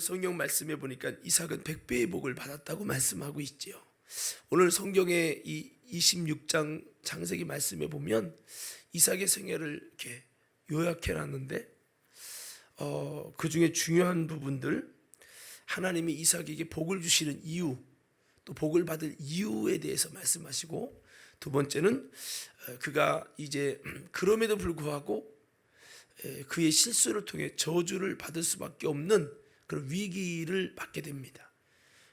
성경 말씀에 보니까 이삭은 100배의 복을 받았다고 말씀하고 있지요. 오늘 성경의 이 26장 창세기 말씀에 보면 이삭의 생애를 이렇게 요약해 놨는데 그 중에 중요한 부분들, 하나님이 이삭에게 복을 주시는 이유, 또 복을 받을 이유에 대해서 말씀하시고, 두 번째는 그가 이제 그럼에도 불구하고 그의 실수를 통해 저주를 받을 수밖에 없는 그런 위기를 받게 됩니다.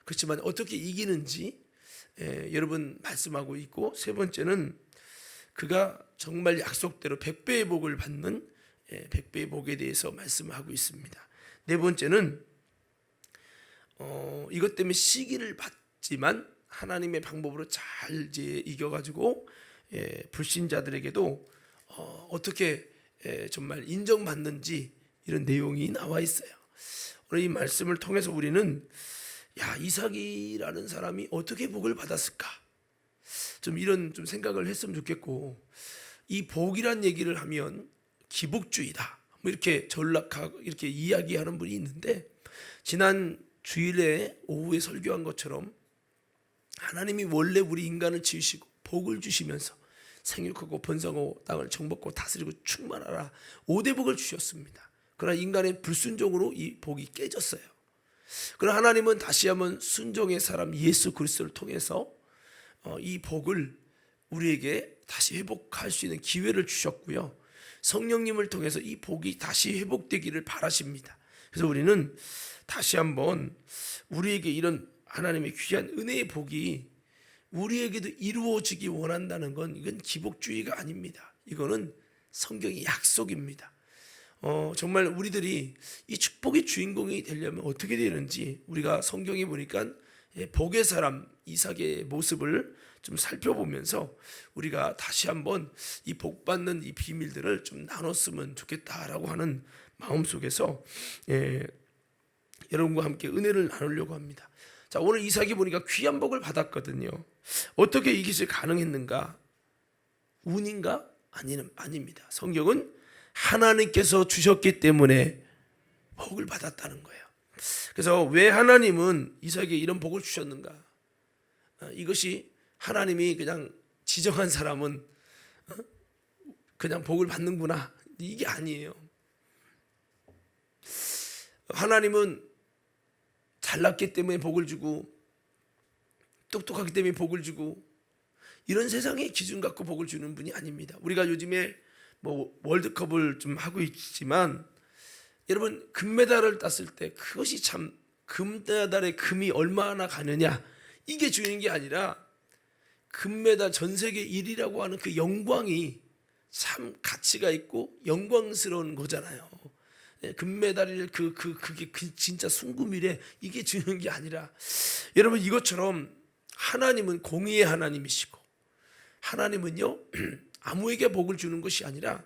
그렇지만 어떻게 이기는지 여러분 말씀하고 있고, 세 번째는 그가 정말 약속대로 100배의 복을 받는 100배의 복에 대해서 말씀하고 있습니다. 네 번째는 이것 때문에 시기를 받지만 하나님의 방법으로 잘 이제 이겨가지고 불신자들에게도 어떻게 정말 인정받는지 이런 내용이 나와 있어요. 오늘 이 말씀을 통해서 우리는 이삭이라는 사람이 어떻게 복을 받았을까? 좀 이런 좀 생각을 했으면 좋겠고, 이 복이란 얘기를 하면 기복주의다, 뭐 이렇게 전락하고 이렇게 이야기하는 분이 있는데, 지난 주일에 오후에 설교한 것처럼 하나님이 원래 우리 인간을 지으시고 복을 주시면서 생육하고 번성하고 땅을 정복하고 다스리고 충만하라 5대 복을 주셨습니다. 그러나 인간의 불순종으로 이 복이 깨졌어요. 그러나 하나님은 다시 한번 순종의 사람 예수 그리스도를 통해서 이 복을 우리에게 다시 회복할 수 있는 기회를 주셨고요, 성령님을 통해서 이 복이 다시 회복되기를 바라십니다. 그래서 우리는 다시 한번 우리에게 이런 하나님의 귀한 은혜의 복이 우리에게도 이루어지기 원한다는 건, 이건 기복주의가 아닙니다. 이거는 성경의 약속입니다. 정말 우리들이 이 축복의 주인공이 되려면 어떻게 되는지 우리가 성경에 보니까 복의 사람 이삭의 모습을 좀 살펴보면서 우리가 다시 한번 이 복 받는 이 비밀들을 좀 나눴으면 좋겠다라고 하는 마음 속에서 여러분과 함께 은혜를 나누려고 합니다. 자, 오늘 이삭이 보니까 귀한 복을 받았거든요. 어떻게 이것이 가능했는가? 운인가? 아닙니다. 성경은 하나님께서 주셨기 때문에 복을 받았다는 거예요. 그래서 왜 하나님은 이삭에게 이런 복을 주셨는가? 이것이 하나님이 그냥 지정한 사람은 그냥 복을 받는구나, 이게 아니에요. 하나님은 잘났기 때문에 복을 주고, 똑똑하기 때문에 복을 주고, 이런 세상의 기준 갖고 복을 주는 분이 아닙니다. 우리가 요즘에 뭐 월드컵을 좀 하고 있지만, 여러분 금메달을 땄을 때 그것이 참 금메달의 금이 얼마나 가느냐, 이게 중요한 게 아니라 금메달 전 세계 1위라고 하는 그 영광이 참 가치가 있고 영광스러운 거잖아요. 금메달일 그게 진짜 숭고미래, 이게 중요한 게 아니라, 여러분 이것처럼 하나님은 공의의 하나님이시고, 하나님은요 아무에게 복을 주는 것이 아니라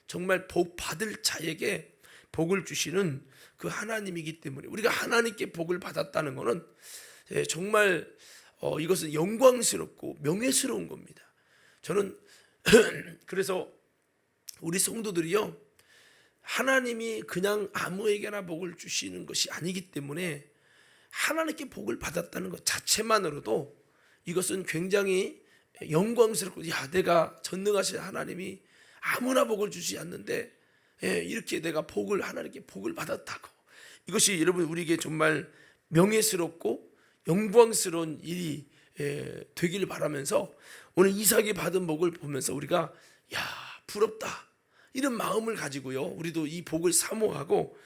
정말 복 받을 자에게 복을 주시는 그 하나님이기 때문에 우리가 하나님께 복을 받았다는 것은 정말 이것은 영광스럽고 명예스러운 겁니다. 저는 그래서 우리 성도들이요, 하나님이 그냥 아무에게나 복을 주시는 것이 아니기 때문에 하나님께 복을 받았다는 것 자체만으로도 이것은 굉장히 영광스럽고, 내가 전능하신 하나님이 아무나 복을 주지 않는데 이렇게 내가 하나님께 복을 받았다고, 이것이 여러분 우리에게 정말 명예스럽고 영광스러운 일이 되기를 바라면서, 오늘 이삭이 받은 복을 보면서 우리가 부럽다, 이런 마음을 가지고요, 우리도 이 복을 사모하고,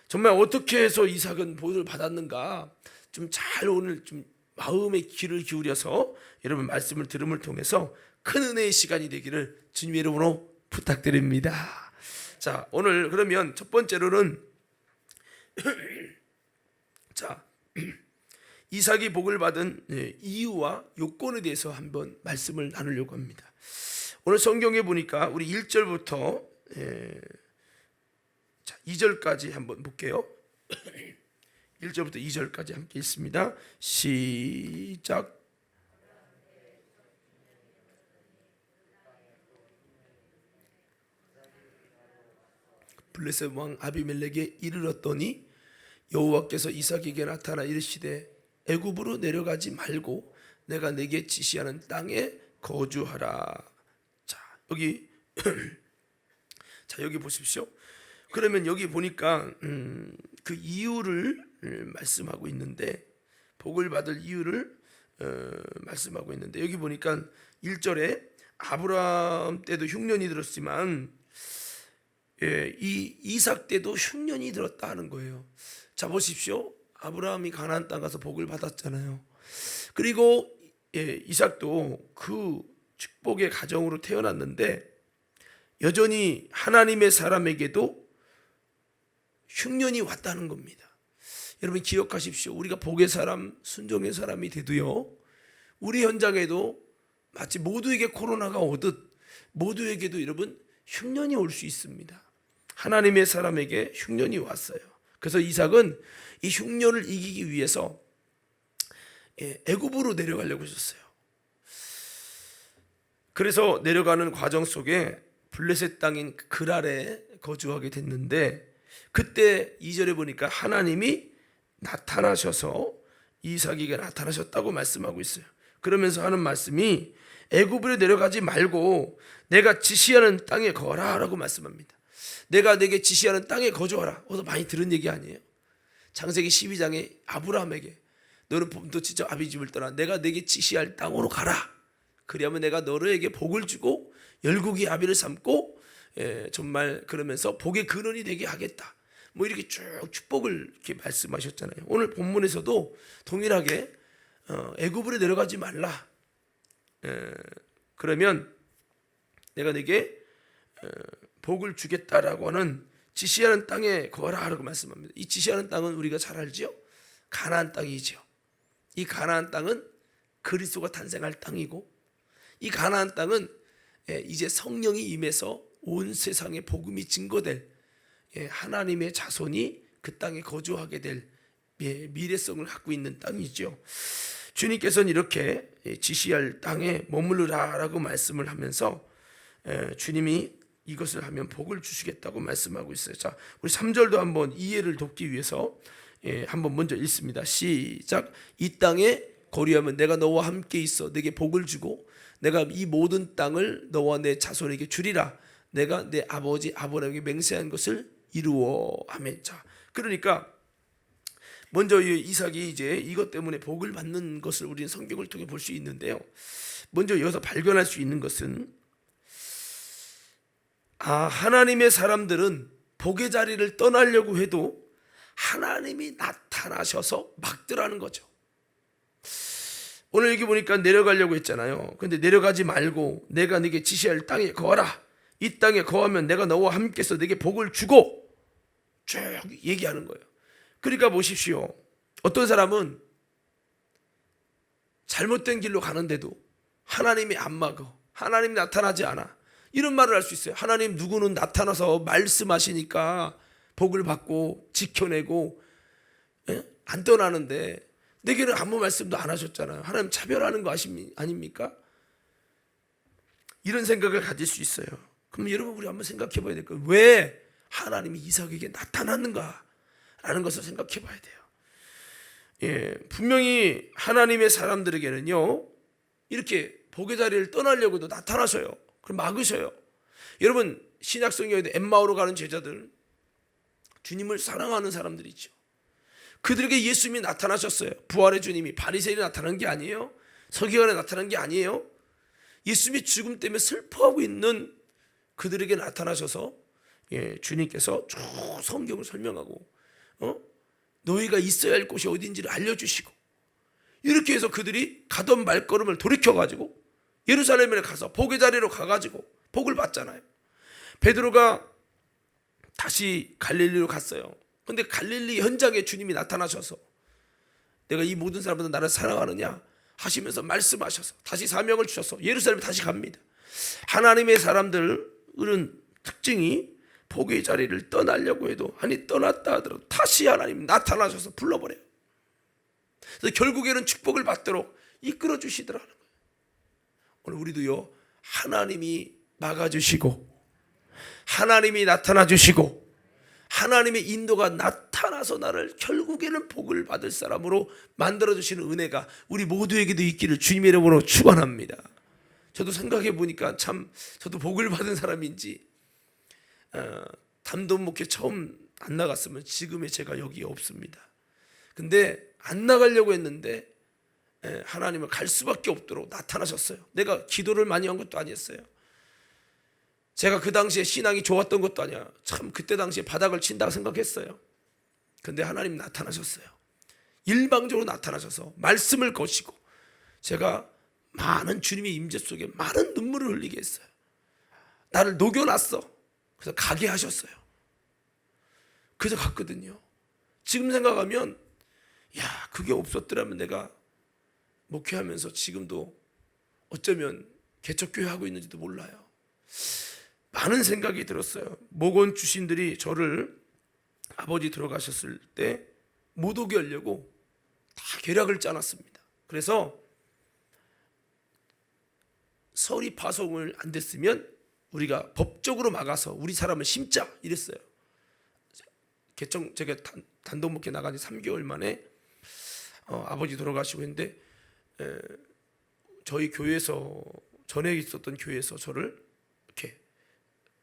정말 어떻게 해서 이삭은 복을 받았는가 좀 잘 오늘 좀 마음의 귀를 기울여서 여러분 말씀을 들음을 통해서 큰 은혜의 시간이 되기를 주님의 이름으로 부탁드립니다. 자, 오늘 그러면 첫 번째로는 자, 이삭이 복을 받은 이유와 요건에 대해서 한번 말씀을 나누려고 합니다. 오늘 성경에 보니까 우리 1절부터 2절까지 한번 볼게요. 1절부터 2절까지 함께 읽습니다. 시작. 블레셋 왕 아비멜렉에 이르렀더니 여호와께서 이삭에게 나타나 이르시되 애굽으로 내려가지 말고 내가 네게 지시하는 땅에 거주하라. 자, 여기 자, 여기 보십시오. 그러면 여기 보니까 그 이유를 말씀하고 있는데, 복을 받을 이유를 말씀하고 있는데, 여기 보니까 1절에 아브라함 때도 흉년이 들었지만 이 이삭 때도 흉년이 들었다 하는 거예요. 자, 보십시오. 아브라함이 가나안 땅 가서 복을 받았잖아요. 그리고 이삭도 그 축복의 가정으로 태어났는데 여전히 하나님의 사람에게도 흉년이 왔다는 겁니다. 여러분 기억하십시오. 우리가 복의 사람, 순종의 사람이 돼도요, 우리 현장에도 마치 모두에게 코로나가 오듯 모두에게도 여러분 흉년이 올 수 있습니다. 하나님의 사람에게 흉년이 왔어요. 그래서 이삭은 이 흉년을 이기기 위해서 애굽으로 내려가려고 했었어요. 그래서 내려가는 과정 속에 블레셋 땅인 그랄에 거주하게 됐는데, 그때 2절에 보니까 하나님이 나타나셔서 이삭에게 나타나셨다고 말씀하고 있어요. 그러면서 하는 말씀이 애굽으로 내려가지 말고 내가 지시하는 땅에 거하라 라고 말씀합니다. 내가 내게 지시하는 땅에 거주하라. 어디서 많이 들은 얘기 아니에요? 창세기 12장에 아브라함에게 너는 봄도 지쳐 아비 집을 떠나 내가 내게 지시할 땅으로 가라. 그리하면 내가 너에게 복을 주고 열국이 아비를 삼고 정말 그러면서 복의 근원이 되게 하겠다. 뭐 이렇게 쭉 축복을 이렇게 말씀하셨잖아요. 오늘 본문에서도 동일하게 애굽으로 내려가지 말라. 그러면 내가 네게 복을 주겠다라고 하는 지시하는 땅에 거하라 라고 말씀합니다. 이 지시하는 땅은 우리가 잘 알지요? 가나안 땅이죠. 이 가나안 땅은 그리스도가 탄생할 땅이고, 이 가나안 땅은 이제 성령이 임해서 온 세상에 복음이 증거될 하나님의 자손이 그 땅에 거주하게 될 미래성을 갖고 있는 땅이죠. 주님께서는 이렇게 지시할 땅에 머무르라라고 말씀을 하면서 주님이 이것을 하면 복을 주시겠다고 말씀하고 있어요. 자, 우리 3절도 한번 이해를 돕기 위해서 한번 먼저 읽습니다. 시작. 이 땅에 거류하면 내가 너와 함께 있어 내게 복을 주고 내가 이 모든 땅을 너와 내 자손에게 주리라. 내가 내 아버지 아브라함에게 맹세한 것을 이루어. 아멘. 자, 그러니까 먼저 이삭이 이제 이것 때문에 복을 받는 것을 우리는 성경을 통해 볼 수 있는데요. 먼저 여기서 발견할 수 있는 것은 하나님의 사람들은 복의 자리를 떠나려고 해도 하나님이 나타나셔서 막더라는 거죠. 오늘 여기 보니까 내려가려고 했잖아요. 근데 내려가지 말고 내가 네게 지시할 땅에 거하라. 이 땅에 거하면 내가 너와 함께서 네게 복을 주고 쭉 얘기하는 거예요. 그러니까 보십시오. 어떤 사람은 잘못된 길로 가는데도 하나님이 안 막어. 하나님이 나타나지 않아. 이런 말을 할 수 있어요. 하나님 누구는 나타나서 말씀하시니까 복을 받고 지켜내고 안 떠나는데 내게는 아무 말씀도 안 하셨잖아요. 하나님 차별하는 거 아닙니까? 이런 생각을 가질 수 있어요. 그럼 여러분 우리 한번 생각해 봐야 될 거예요. 왜 하나님이 이삭에게 나타났는가 라는 것을 생각해 봐야 돼요. 분명히 하나님의 사람들에게는요 이렇게 복의 자리를 떠나려고 해도 나타나셔요. 그럼 막으셔요. 여러분 신약 성경에도 엠마오로 가는 제자들, 주님을 사랑하는 사람들이죠. 그들에게 예수님이 나타나셨어요. 부활의 주님이 바리새인에 나타난 게 아니에요. 서기관에 나타난 게 아니에요. 예수님이 죽음 때문에 슬퍼하고 있는 그들에게 나타나셔서 주님께서 쭉 성경을 설명하고 너희가 있어야 할 곳이 어딘지를 알려주시고, 이렇게 해서 그들이 가던 발걸음을 돌이켜가지고 예루살렘에 가서 복의 자리로 가가지고 복을 받잖아요. 베드로가 다시 갈릴리로 갔어요. 근데 갈릴리 현장에 주님이 나타나셔서 내가 이 모든 사람들은 나를 사랑하느냐 하시면서 말씀하셔서 다시 사명을 주셔서 예루살렘에 다시 갑니다. 하나님의 사람들은 특징이 복의 자리를 떠나려고 해도, 아니 떠났다 하더라도 다시 하나님 나타나셔서 불러버려요. 그래서 결국에는 축복을 받도록 이끌어 주시더라는 거예요. 오늘 우리도요 하나님이 막아주시고 하나님이 나타나 주시고 하나님의 인도가 나타나서 나를 결국에는 복을 받을 사람으로 만들어주시는 은혜가 우리 모두에게도 있기를 주님의 이름으로 축원합니다. 저도 생각해 보니까 참 저도 복을 받은 사람인지 담동 목회 처음 안 나갔으면 지금의 제가 여기 없습니다. 근데 안 나가려고 했는데 하나님은 갈 수밖에 없도록 나타나셨어요. 내가 기도를 많이 한 것도 아니었어요. 제가 그 당시에 신앙이 좋았던 것도 아니야. 참 그때 당시에 바닥을 친다고 생각했어요. 근데 하나님 나타나셨어요. 일방적으로 나타나셔서 말씀을 거시고 제가 많은 주님의 임재 속에 많은 눈물을 흘리게 했어요. 나를 녹여놨어. 그래서 가게 하셨어요. 그래서 갔거든요. 지금 생각하면 야, 그게 없었더라면 내가 목회하면서 지금도 어쩌면 개척교회 하고 있는지도 몰라요. 많은 생각이 들었어요. 목원 주신들이 저를 아버지 들어가셨을 때 못 오게 하려고 다 계략을 짜놨습니다. 그래서 설이 파송을 안 됐으면 우리가 법적으로 막아서 우리 사람을 심자 이랬어요. 제가 단독 목회 나간 지 3개월 만에 아버지 돌아가시고 했는데 저희 교회에서 전에 있었던 교회에서 저를 이렇게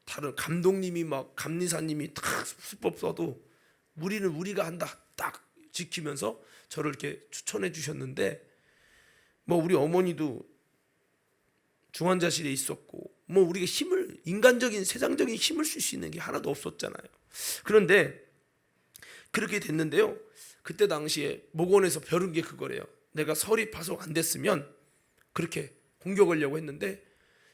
다른 감독님이 막 감리사님이 딱 수법 써도 우리는 우리가 한다 딱 지키면서 저를 이렇게 추천해 주셨는데 뭐 우리 어머니도 중환자실에 있었고 뭐 우리가 힘을 인간적인 세상적인 힘을 쓸 수 있는 게 하나도 없었잖아요. 그런데 그렇게 됐는데요. 그때 당시에 목원에서 벼른 게 그거래요. 내가 설이 파송 안 됐으면 그렇게 공격하려고 했는데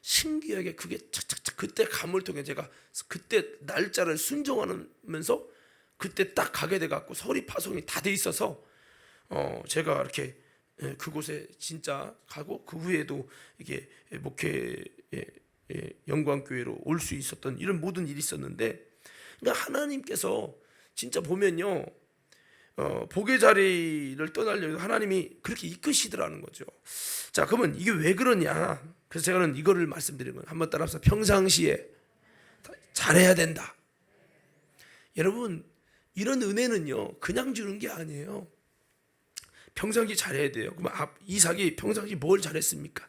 신기하게 그게 착착착 그때 감을 통해 제가 그때 날짜를 순종하면서 그때 딱 가게 돼 갖고 설이 파송이 다 돼 있어서 제가 이렇게 그곳에 진짜 가고 그 후에도 이게 목회 영광교회로 올 수 있었던 이런 모든 일이 있었는데 그러니까 하나님께서 진짜 보면요 복의 자리를 떠나려고 하나님이 그렇게 이끄시더라는 거죠. 자, 그러면 이게 왜 그러냐? 그래서 제가는 이거를 말씀드리는 거예요. 한번 따라서 평상시에 잘해야 된다. 여러분 이런 은혜는요 그냥 주는 게 아니에요. 평상시 잘해야 돼요. 그럼 이삭이 평상시 뭘 잘했습니까?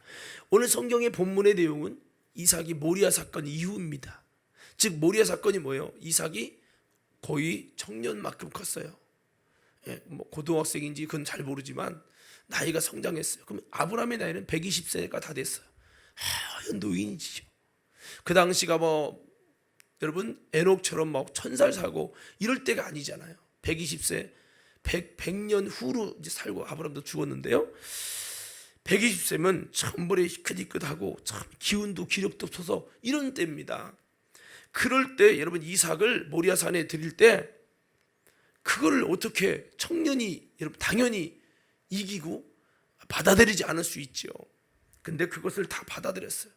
오늘 성경의 본문의 내용은 이삭이 모리아 사건 이후입니다. 즉 모리아 사건이 뭐예요? 이삭이 거의 청년만큼 컸어요. 뭐 고등학생인지 그건 잘 모르지만 나이가 성장했어요. 그럼 아브라함의 나이는 120세가 다 됐어요. 하얀 노인이죠. 그 당시가 뭐 여러분 에녹처럼 막 1000살 사고 이럴 때가 아니잖아요. 120세 100년 후로 이제 살고 아브라함도 죽었는데요. 120세면 참 머리 희끗희끗하고 참 기운도 기력도 없어서 이런 때입니다. 그럴 때 여러분 이삭을 모리아산에 드릴 때 그걸 어떻게 청년이 여러분 당연히 이기고 받아들이지 않을 수 있죠. 근데 그것을 다 받아들였어요.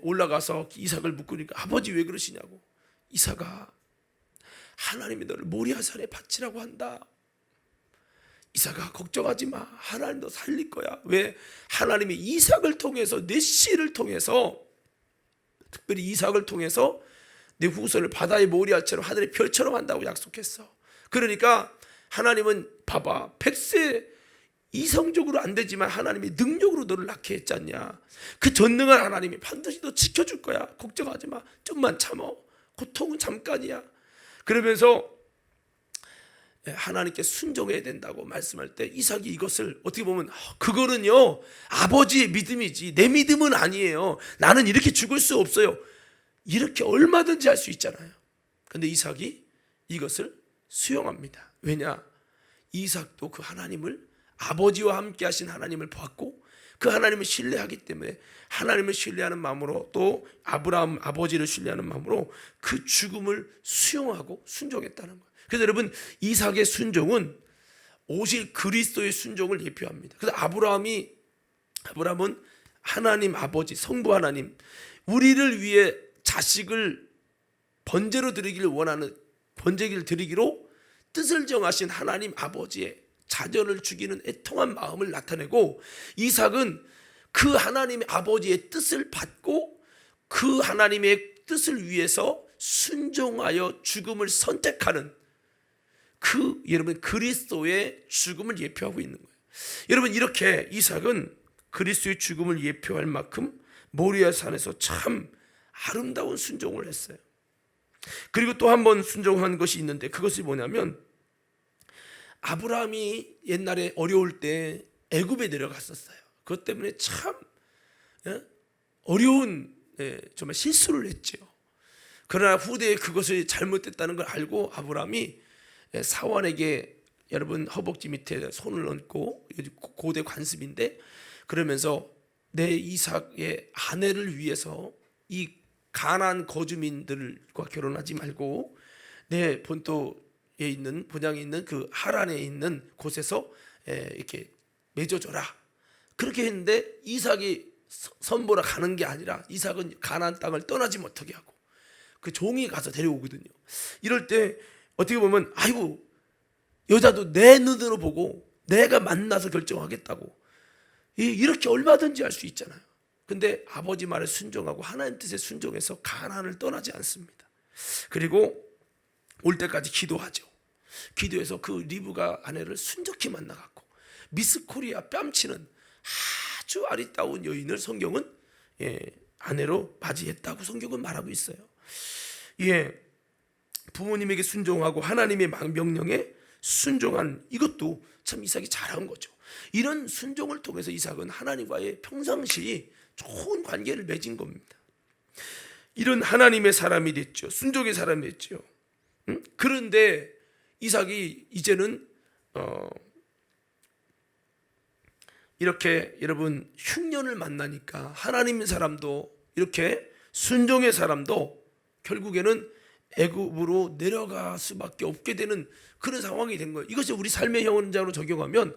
올라가서 이삭을 묻고니까 아버지 왜 그러시냐고. 이삭아 하나님이 너를 모리아산에 바치라고 한다. 이삭아 걱정하지 마. 하나님 너 살릴 거야. 왜? 하나님이 이삭을 통해서 내 씨를 통해서 특별히 이삭을 통해서 내 후손을 바다의 모리아처럼 하늘의 별처럼 한다고 약속했어. 그러니까 하나님은 봐봐 100세 이성적으로 안 되지만 하나님이 능력으로 너를 낳게 했지 않냐. 그 전능한 하나님이 반드시 너 지켜줄 거야. 걱정하지 마. 좀만 참어. 고통은 잠깐이야. 그러면서 하나님께 순종해야 된다고 말씀할 때 이삭이 이것을 어떻게 보면 그거는요 아버지의 믿음이지 내 믿음은 아니에요. 나는 이렇게 죽을 수 없어요. 이렇게 얼마든지 할 수 있잖아요. 근데 이삭이 이것을 수용합니다. 왜냐? 이삭도 그 하나님을 아버지와 함께 하신 하나님을 봤고 그 하나님을 신뢰하기 때문에 하나님을 신뢰하는 마음으로 또 아브라함 아버지를 신뢰하는 마음으로 그 죽음을 수용하고 순종했다는 거예요. 그래서 여러분 이삭의 순종은 오실 그리스도의 순종을 예표합니다. 그래서 아브라함은 하나님 아버지 성부 하나님 우리를 위해 자식을 번제로 드리기를 원하는 번제기를 드리기로 뜻을 정하신 하나님 아버지의 자녀를 죽이는 애통한 마음을 나타내고 이삭은 그 하나님의 아버지의 뜻을 받고 그 하나님의 뜻을 위해서 순종하여 죽음을 선택하는 여러분 그리스도의 죽음을 예표하고 있는 거예요. 여러분 이렇게 이삭은 그리스도의 죽음을 예표할 만큼 모리아 산에서 참 아름다운 순종을 했어요. 그리고 또 한 번 순종한 것이 있는데 그것이 뭐냐면 아브라함이 옛날에 어려울 때 애굽에 내려갔었어요. 그것 때문에 참 어려운 정말 실수를 했죠. 그러나 후대에 그것이 잘못됐다는 걸 알고 아브라함이 사환에게 여러분 허벅지 밑에 손을 얹고 고대 관습인데 그러면서 내 이삭의 아내를 위해서 이 가나안 거주민들과 결혼하지 말고 내 본토에 있는 본향에 있는 그 하란에 있는 곳에서 이렇게 맺어줘라. 그렇게 했는데 이삭이 선보러 가는 게 아니라 이삭은 가나안 땅을 떠나지 못하게 하고 그 종이 가서 데려오거든요. 이럴 때 어떻게 보면 아이고 여자도 내 눈으로 보고 내가 만나서 결정하겠다고 이렇게 얼마든지 할 수 있잖아요. 근데 아버지 말에 순종하고 하나님 뜻에 순종해서 가나안을 떠나지 않습니다. 그리고 올 때까지 기도하죠. 기도해서 그 리브가 아내를 순적히 만나갖고 미스 코리아 뺨치는 아주 아리따운 여인을 성경은 아내로 맞이했다고 성경은 말하고 있어요. 부모님에게 순종하고 하나님의 명령에 순종한 이것도 참 이삭이 잘한 거죠. 이런 순종을 통해서 이삭은 하나님과의 평상시 좋은 관계를 맺은 겁니다. 이런 하나님의 사람이 됐죠. 순종의 사람이 됐죠. 그런데 이삭이 이제는 이렇게 여러분 흉년을 만나니까 하나님의 사람도 이렇게 순종의 사람도 결국에는 애굽으로 내려갈 수밖에 없게 되는 그런 상황이 된 거예요. 이것이 우리 삶의 현장으로 적용하면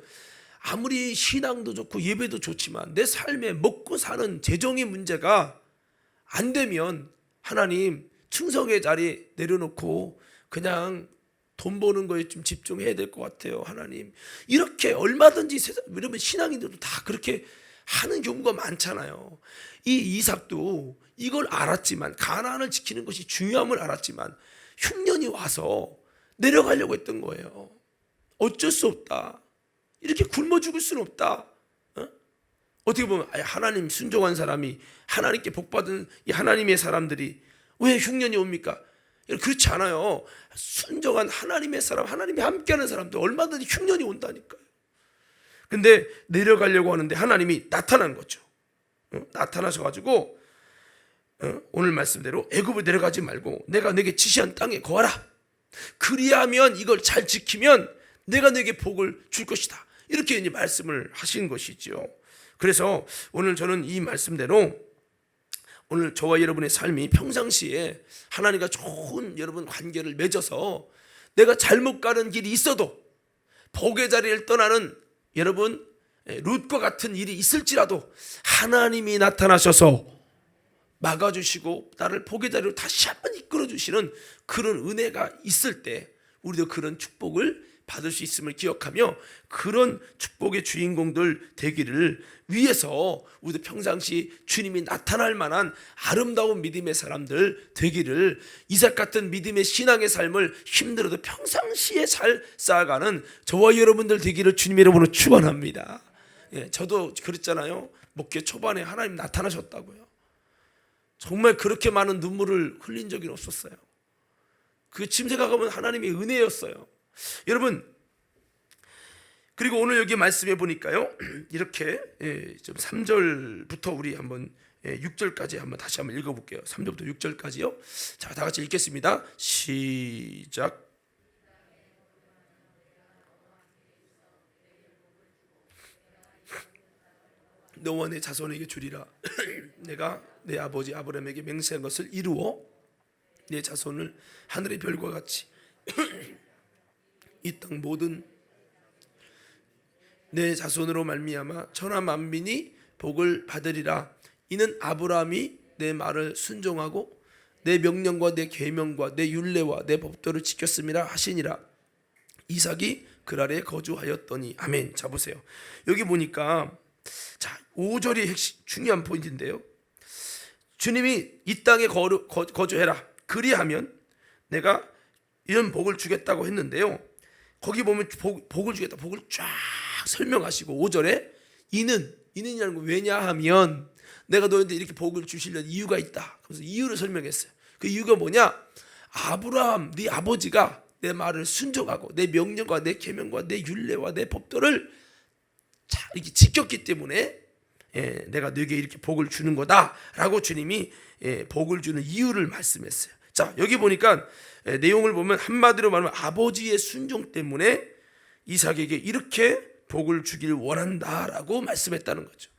아무리 신앙도 좋고 예배도 좋지만 내 삶에 먹고 사는 재정의 문제가 안 되면 하나님 충성의 자리 내려놓고 그냥 돈 버는 거에 좀 집중해야 될 것 같아요. 하나님 이렇게 얼마든지 세상 여러분 신앙인들도 다 그렇게 하는 경우가 많잖아요. 이 이삭도 이걸 알았지만 가나안을 지키는 것이 중요함을 알았지만 흉년이 와서 내려가려고 했던 거예요. 어쩔 수 없다. 이렇게 굶어 죽을 수는 없다. 어떻게 보면 하나님 순종한 사람이 하나님께 복받은 이 하나님의 사람들이 왜 흉년이 옵니까? 그렇지 않아요. 순종한 하나님의 사람, 하나님이 함께하는 사람도 얼마든지 흉년이 온다니까요. 근데 내려가려고 하는데 하나님이 나타난 거죠. 나타나셔가지고 오늘 말씀대로 애굽을 내려가지 말고 내가 내게 지시한 땅에 거하라. 그리하면 이걸 잘 지키면 내가 내게 복을 줄 것이다. 이렇게 이제 말씀을 하신 것이죠. 그래서 오늘 저는 이 말씀대로 오늘 저와 여러분의 삶이 평상시에 하나님과 좋은 여러분 관계를 맺어서 내가 잘못 가는 길이 있어도 복의 자리를 떠나는 여러분 룻과 같은 일이 있을지라도 하나님이 나타나셔서 막아주시고 나를 복의 자리로 다시 한번 이끌어주시는 그런 은혜가 있을 때 우리도 그런 축복을 받을 수 있음을 기억하며 그런 축복의 주인공들 되기를 위해서 우리도 평상시 주님이 나타날 만한 아름다운 믿음의 사람들 되기를 이삭 같은 믿음의 신앙의 삶을 힘들어도 평상시에 잘 쌓아가는 저와 여러분들 되기를 주님의 이름으로 축원합니다. 저도 그랬잖아요. 목회 초반에 하나님 나타나셨다고요. 정말 그렇게 많은 눈물을 흘린 적이 없었어요. 그 지금 생각하면 하나님의 은혜였어요. 여러분 그리고 오늘 여기 말씀해 보니까요 이렇게 3절부터 우리 한번 6절까지 한번 다시 한번 읽어볼게요. 3절부터 6절까지요. 자, 다 같이 읽겠습니다. 시작. 너와 내 자손에게 주리라. 내가 내 아버지 아브라함에게 맹세한 것을 이루어 내 자손을 하늘의 별과 같이 이 땅 모든 내 자손으로 말미암아 천하 만민이 복을 받으리라. 이는 아브라함이 내 말을 순종하고 내 명령과 내 계명과 내 율례와 내 법도를 지켰음이라 하시니라. 이삭이 그랄에 거주하였더니. 아멘. 자, 보세요. 여기 보니까 자 5절이 중요한 포인트인데요. 주님이 이 땅에 거주해라. 그 그리하면 내가 이런 복을 주겠다고 했는데요. 거기 보면 복을 주겠다, 복을 쫙 설명하시고 5절에 이는이라는 거 왜냐하면 내가 너희한테 이렇게 복을 주시려는 이유가 있다. 그래서 이유를 설명했어요. 그 이유가 뭐냐? 아브라함 네 아버지가 내 말을 순종하고 내 명령과 내 계명과 내 율례와 내 법도를 이렇게 지켰기 때문에 내가 너에게 이렇게 복을 주는 거다라고 주님이 복을 주는 이유를 말씀했어요. 자, 여기 보니까 내용을 보면 한마디로 말하면 아버지의 순종 때문에 이삭에게 이렇게 복을 주길 원한다라고 말씀했다는 거죠.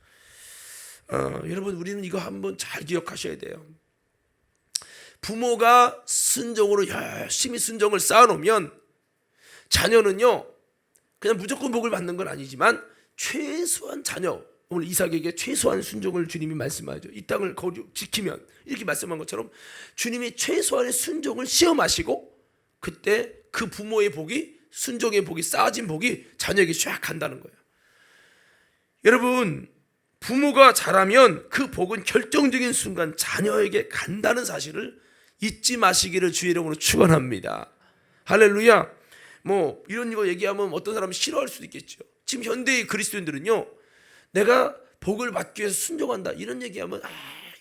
여러분, 우리는 이거 한번 잘 기억하셔야 돼요. 부모가 순종으로 열심히 순종을 쌓아놓으면 자녀는요 그냥 무조건 복을 받는 건 아니지만 최소한 자녀, 오늘 이삭에게 최소한 순종을 주님이 말씀하죠. 이 땅을 지키면 이렇게 말씀한 것처럼 주님이 최소한의 순종을 시험하시고 그때 그 부모의 복이, 순종의 복이, 쌓아진 복이 자녀에게 쫙 간다는 거예요. 여러분, 부모가 잘하면 그 복은 결정적인 순간 자녀에게 간다는 사실을 잊지 마시기를 주의 이름으로 축원합니다. 할렐루야. 뭐 이런 거 얘기하면 어떤 사람은 싫어할 수도 있겠죠. 지금 현대의 그리스도인들은요, 내가 복을 받기 위해서 순종한다 이런 얘기하면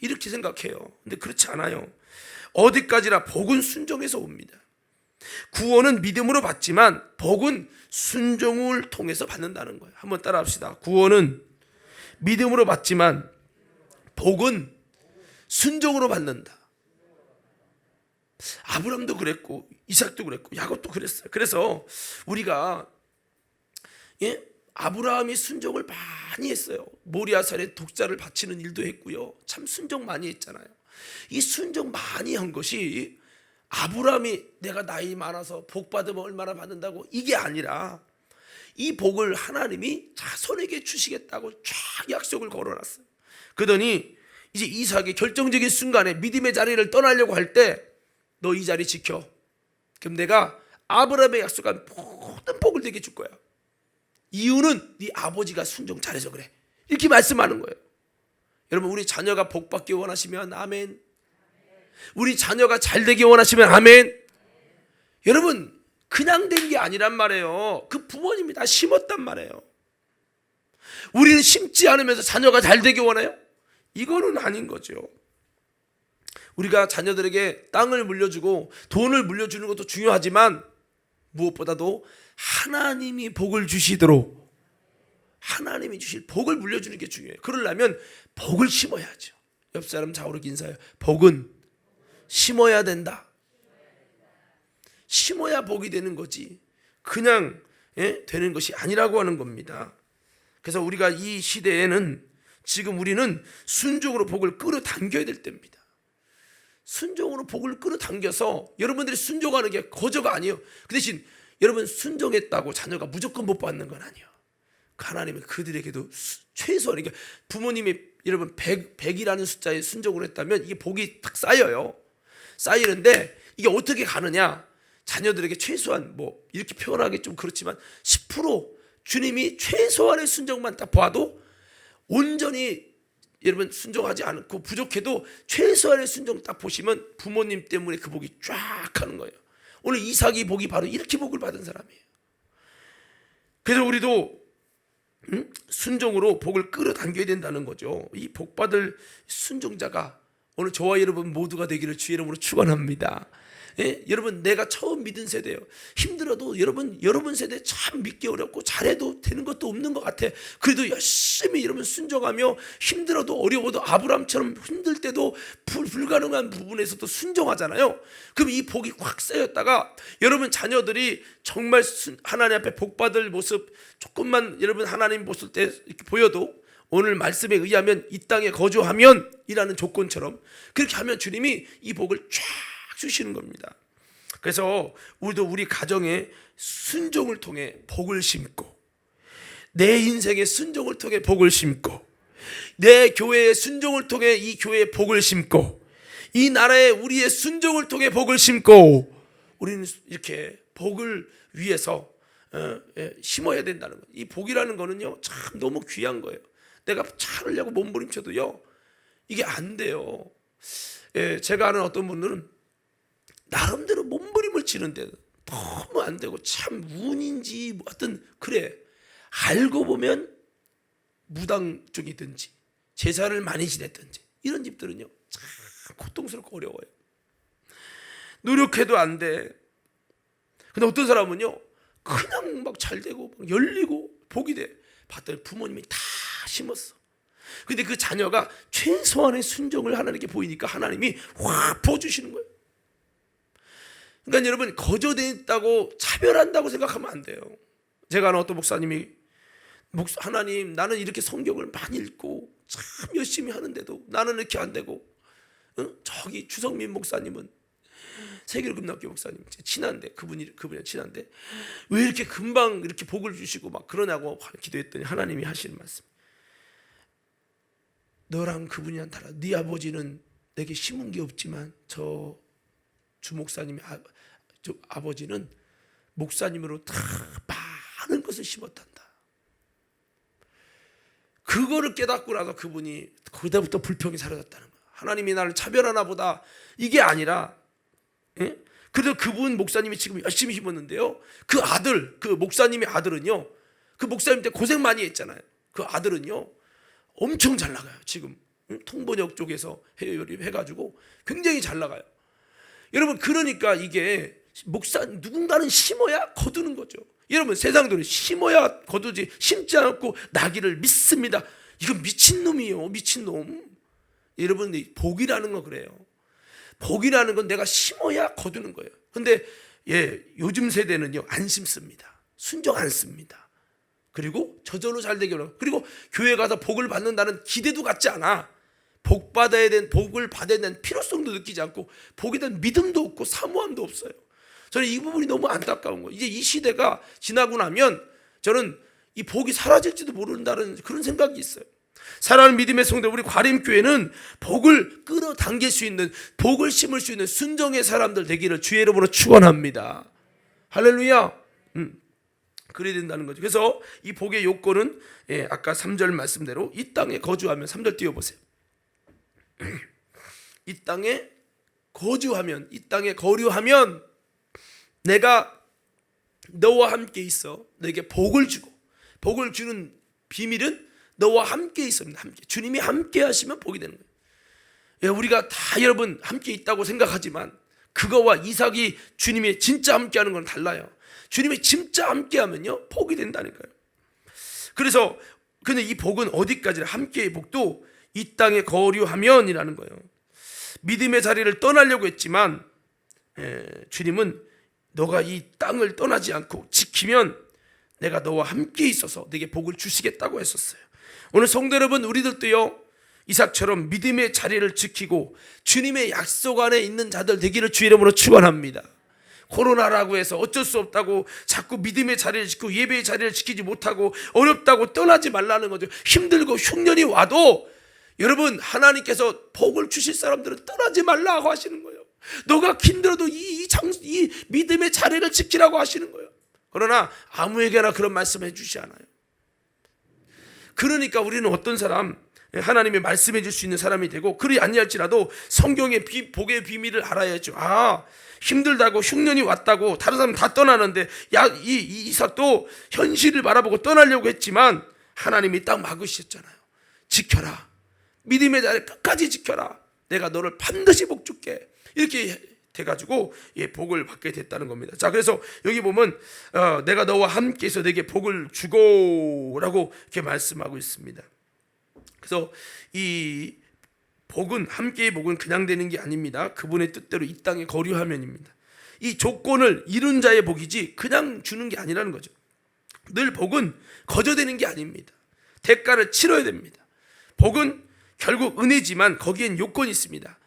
이렇게 생각해요. 근데 그렇지 않아요. 어디까지나 복은 순종에서 옵니다. 구원은 믿음으로 받지만 복은 순종을 통해서 받는다는 거예요. 한번 따라합시다. 구원은 믿음으로 받지만 복은 순종으로 받는다. 아브람도 그랬고 이삭도 그랬고 야곱도 그랬어요. 그래서 우리가 아브라함이 순종을 많이 했어요. 모리아산에 독자를 바치는 일도 했고요. 참 순종 많이 했잖아요. 이 순종 많이 한 것이 아브라함이 내가 나이 많아서 복 받으면 얼마나 받는다고 이게 아니라 이 복을 하나님이 자손에게 주시겠다고 쫙 약속을 걸어놨어요. 그러더니 이제 이삭이 결정적인 순간에 믿음의 자리를 떠나려고 할 때 너 이 자리 지켜. 그럼 내가 아브라함의 약속한 모든 복을 내게 줄 거야. 이유는 네 아버지가 순종 잘해서 그래. 이렇게 말씀하는 거예요. 여러분, 우리 자녀가 복 받기 원하시면 아멘. 우리 자녀가 잘 되기 원하시면 아멘. 여러분, 그냥 된 게 아니란 말이에요. 그 부모님이 다 심었단 말이에요. 우리는 심지 않으면서 자녀가 잘 되기 원해요? 이거는 아닌 거죠. 우리가 자녀들에게 땅을 물려주고 돈을 물려주는 것도 중요하지만 무엇보다도 하나님이 복을 주시도록 하나님이 주실 복을 물려주는 게 중요해요. 그러려면 복을 심어야죠. 옆 사람 좌우로 인사해요. 복은 심어야 된다. 심어야 복이 되는 거지 그냥 되는 것이 아니라고 하는 겁니다. 그래서 우리가 이 시대에는 지금 우리는 순종으로 복을 끌어당겨야 될 때입니다. 순종으로 복을 끌어당겨서 여러분들이 순종하는 게 거저가 아니에요. 그 대신 여러분 순종했다고 자녀가 무조건 못 받는 건 아니에요. 하나님은 그들에게도 최소한, 그러니까 부모님이 여러분 100이라는 숫자에 순종을 했다면 이게 복이 딱 쌓여요. 쌓이는데 이게 어떻게 가느냐? 자녀들에게 최소한 뭐 이렇게 표현하기 좀 그렇지만 10% 주님이 최소한의 순종만 딱 봐도 온전히 여러분 순종하지 않고 부족해도 최소한의 순종 딱 보시면 부모님 때문에 그 복이 쫙 가는 거예요. 오늘 이삭이 복이 바로 이렇게 복을 받은 사람이에요. 그래서 우리도 순종으로 복을 끌어당겨야 된다는 거죠. 이 복받을 순종자가 오늘 저와 여러분 모두가 되기를 주의 이름으로 축원합니다. 여러분, 내가 처음 믿은 세대예요. 힘들어도 여러분 세대 참 믿기 어렵고 잘해도 되는 것도 없는 것 같아. 그래도 열심히 여러분 순종하며 힘들어도 어려워도 아브라함처럼 힘들 때도 불가능한 부분에서도 순종하잖아요. 그럼 이 복이 확 쌓였다가 여러분 자녀들이 정말 하나님 앞에 복받을 모습 조금만 여러분 하나님 보실 때 이렇게 보여도 오늘 말씀에 의하면 이 땅에 거주하면 이라는 조건처럼 그렇게 하면 주님이 이 복을 쫙 주시는 겁니다. 그래서 우리도 우리 가정에 순종을 통해 복을 심고 내 인생의 순종을 통해 복을 심고 내 교회의 순종을 통해 이 교회의 복을 심고 이 나라의 우리의 순종을 통해 복을 심고 우리는 이렇게 복을 위해서 심어야 된다는 거예요. 이 복이라는 거는요 참 너무 귀한 거예요. 내가 차르려고 몸부림쳐도요 이게 안 돼요. 제가 아는 어떤 분들은 나름대로 몸부림을 치는데 너무 안 되고 참 운인지 뭐 하여튼 그래. 알고 보면 무당 쪽이든지 제사를 많이 지냈든지 이런 집들은요 참 고통스럽고 어려워요. 노력해도 안 돼. 근데 어떤 사람은요 그냥 막 잘 되고 막 열리고 복이 돼. 봤더니 부모님이 다 심었어. 근데 그 자녀가 최소한의 순종을 하나님께 보이니까 하나님이 확 부어주시는 거예요. 그러니까 여러분 거저됐다고 차별한다고 생각하면 안 돼요. 제가 아는 어떤 목사님이 하나님 나는 이렇게 성경을 많이 읽고 참 열심히 하는데도 나는 이렇게 안 되고 저기 주성민 목사님은 세계로금락교 목사님 친한데 그분이 친한데 왜 이렇게 금방 이렇게 복을 주시고 막 그러냐고 기도했더니 하나님이 하시는 말씀, 너랑 그분이랑 달라. 네 아버지는 내게 심은 게 없지만 저 주목사님의 아버지는 목사님으로 다 많은 것을 심었단다. 그거를 깨닫고 나서 그분이 그때부터 불평이 사라졌다는 거야. 하나님이 나를 차별하나 보다 이게 아니라, 예? 그래서 그분 목사님이 지금 열심히 심었는데요, 그 아들, 그 목사님의 아들은요, 그 목사님 때 고생 많이 했잖아요. 그 아들은요 엄청 잘 나가요. 지금 통번역 쪽에서 해가지고 굉장히 잘 나가요. 여러분 그러니까 이게 누군가는 심어야 거두는 거죠. 여러분 세상들은 심어야 거두지 심지 않고 나기를 믿습니다. 이건 미친놈이에요. 미친놈. 여러분 복이라는 거 그래요. 복이라는 건 내가 심어야 거두는 거예요. 근데 요즘 세대는요 안 심습니다. 순종 안 씁니다. 그리고 저절로 잘 되게 하고, 그리고 교회 가서 복을 받는다는 기대도 갖지 않아. 복을 받아야 되는 필요성도 느끼지 않고 복에 대한 믿음도 없고 사모함도 없어요. 저는 이 부분이 너무 안타까운 거예요. 이제 이 시대가 지나고 나면 저는 이 복이 사라질지도 모른다는 그런 생각이 있어요. 사랑하는 믿음의 성도, 우리 과림교회는 복을 끌어당길 수 있는, 복을 심을 수 있는 순종의 사람들 되기를 주의 이름으로 축원합니다. 할렐루야. 그래야 된다는 거죠. 그래서 이 복의 요건은 아까 3절 말씀대로 이 땅에 거주하면, 3절 띄워보세요. 이 땅에 거주하면, 이 땅에 거류하면 내가 너와 함께 있어 내게 복을 주고, 복을 주는 비밀은 너와 함께 있습니다. 함께. 주님이 함께 하시면 복이 되는 거예요. 우리가 다 여러분 함께 있다고 생각하지만 그거와 이삭이 주님이 진짜 함께하는 건 달라요. 주님이 진짜 함께하면요 복이 된다니까요. 그래서 근데 이 복은 어디까지나, 함께의 복도 이 땅에 거류하면이라는 거예요. 믿음의 자리를 떠나려고 했지만 주님은 너가 이 땅을 떠나지 않고 지키면 내가 너와 함께 있어서 내게 복을 주시겠다고 했었어요. 오늘 성도 여러분, 우리들도요 이삭처럼 믿음의 자리를 지키고 주님의 약속 안에 있는 자들 되기를 주의 이름으로 축원합니다. 코로나라고 해서 어쩔 수 없다고 자꾸 믿음의 자리를 지키고 예배의 자리를 지키지 못하고 어렵다고 떠나지 말라는 거죠. 힘들고 흉년이 와도 여러분 하나님께서 복을 주실 사람들은 떠나지 말라고 하시는 거예요. 너가 힘들어도 이 믿음의 자리를 지키라고 하시는 거예요. 그러나 아무에게나 그런 말씀해 주시지 않아요. 그러니까 우리는 어떤 사람, 하나님이 말씀해 줄 수 있는 사람이 되고, 그리 아니할지라도 성경의 복의 비밀을 알아야죠. 힘들다고 흉년이 왔다고 다른 사람 다 떠나는데 이 이삭도 현실을 바라보고 떠나려고 했지만 하나님이 딱 막으셨잖아요. 지켜라, 믿음의 자리 끝까지 지켜라, 내가 너를 반드시 복 줄게, 이렇게 돼가지고 복을 받게 됐다는 겁니다. 자, 그래서 여기 보면 내가 너와 함께해서 내게 복을 주고라고 이렇게 말씀하고 있습니다. 그래서 이 복은, 함께의 복은 그냥 되는 게 아닙니다. 그분의 뜻대로 이 땅에 거류하면입니다. 이 조건을 이룬 자의 복이지 그냥 주는 게 아니라는 거죠. 늘 복은 거저되는 게 아닙니다. 대가를 치러야 됩니다. 복은 결국 은혜지만 거기엔 요건이 있습니다.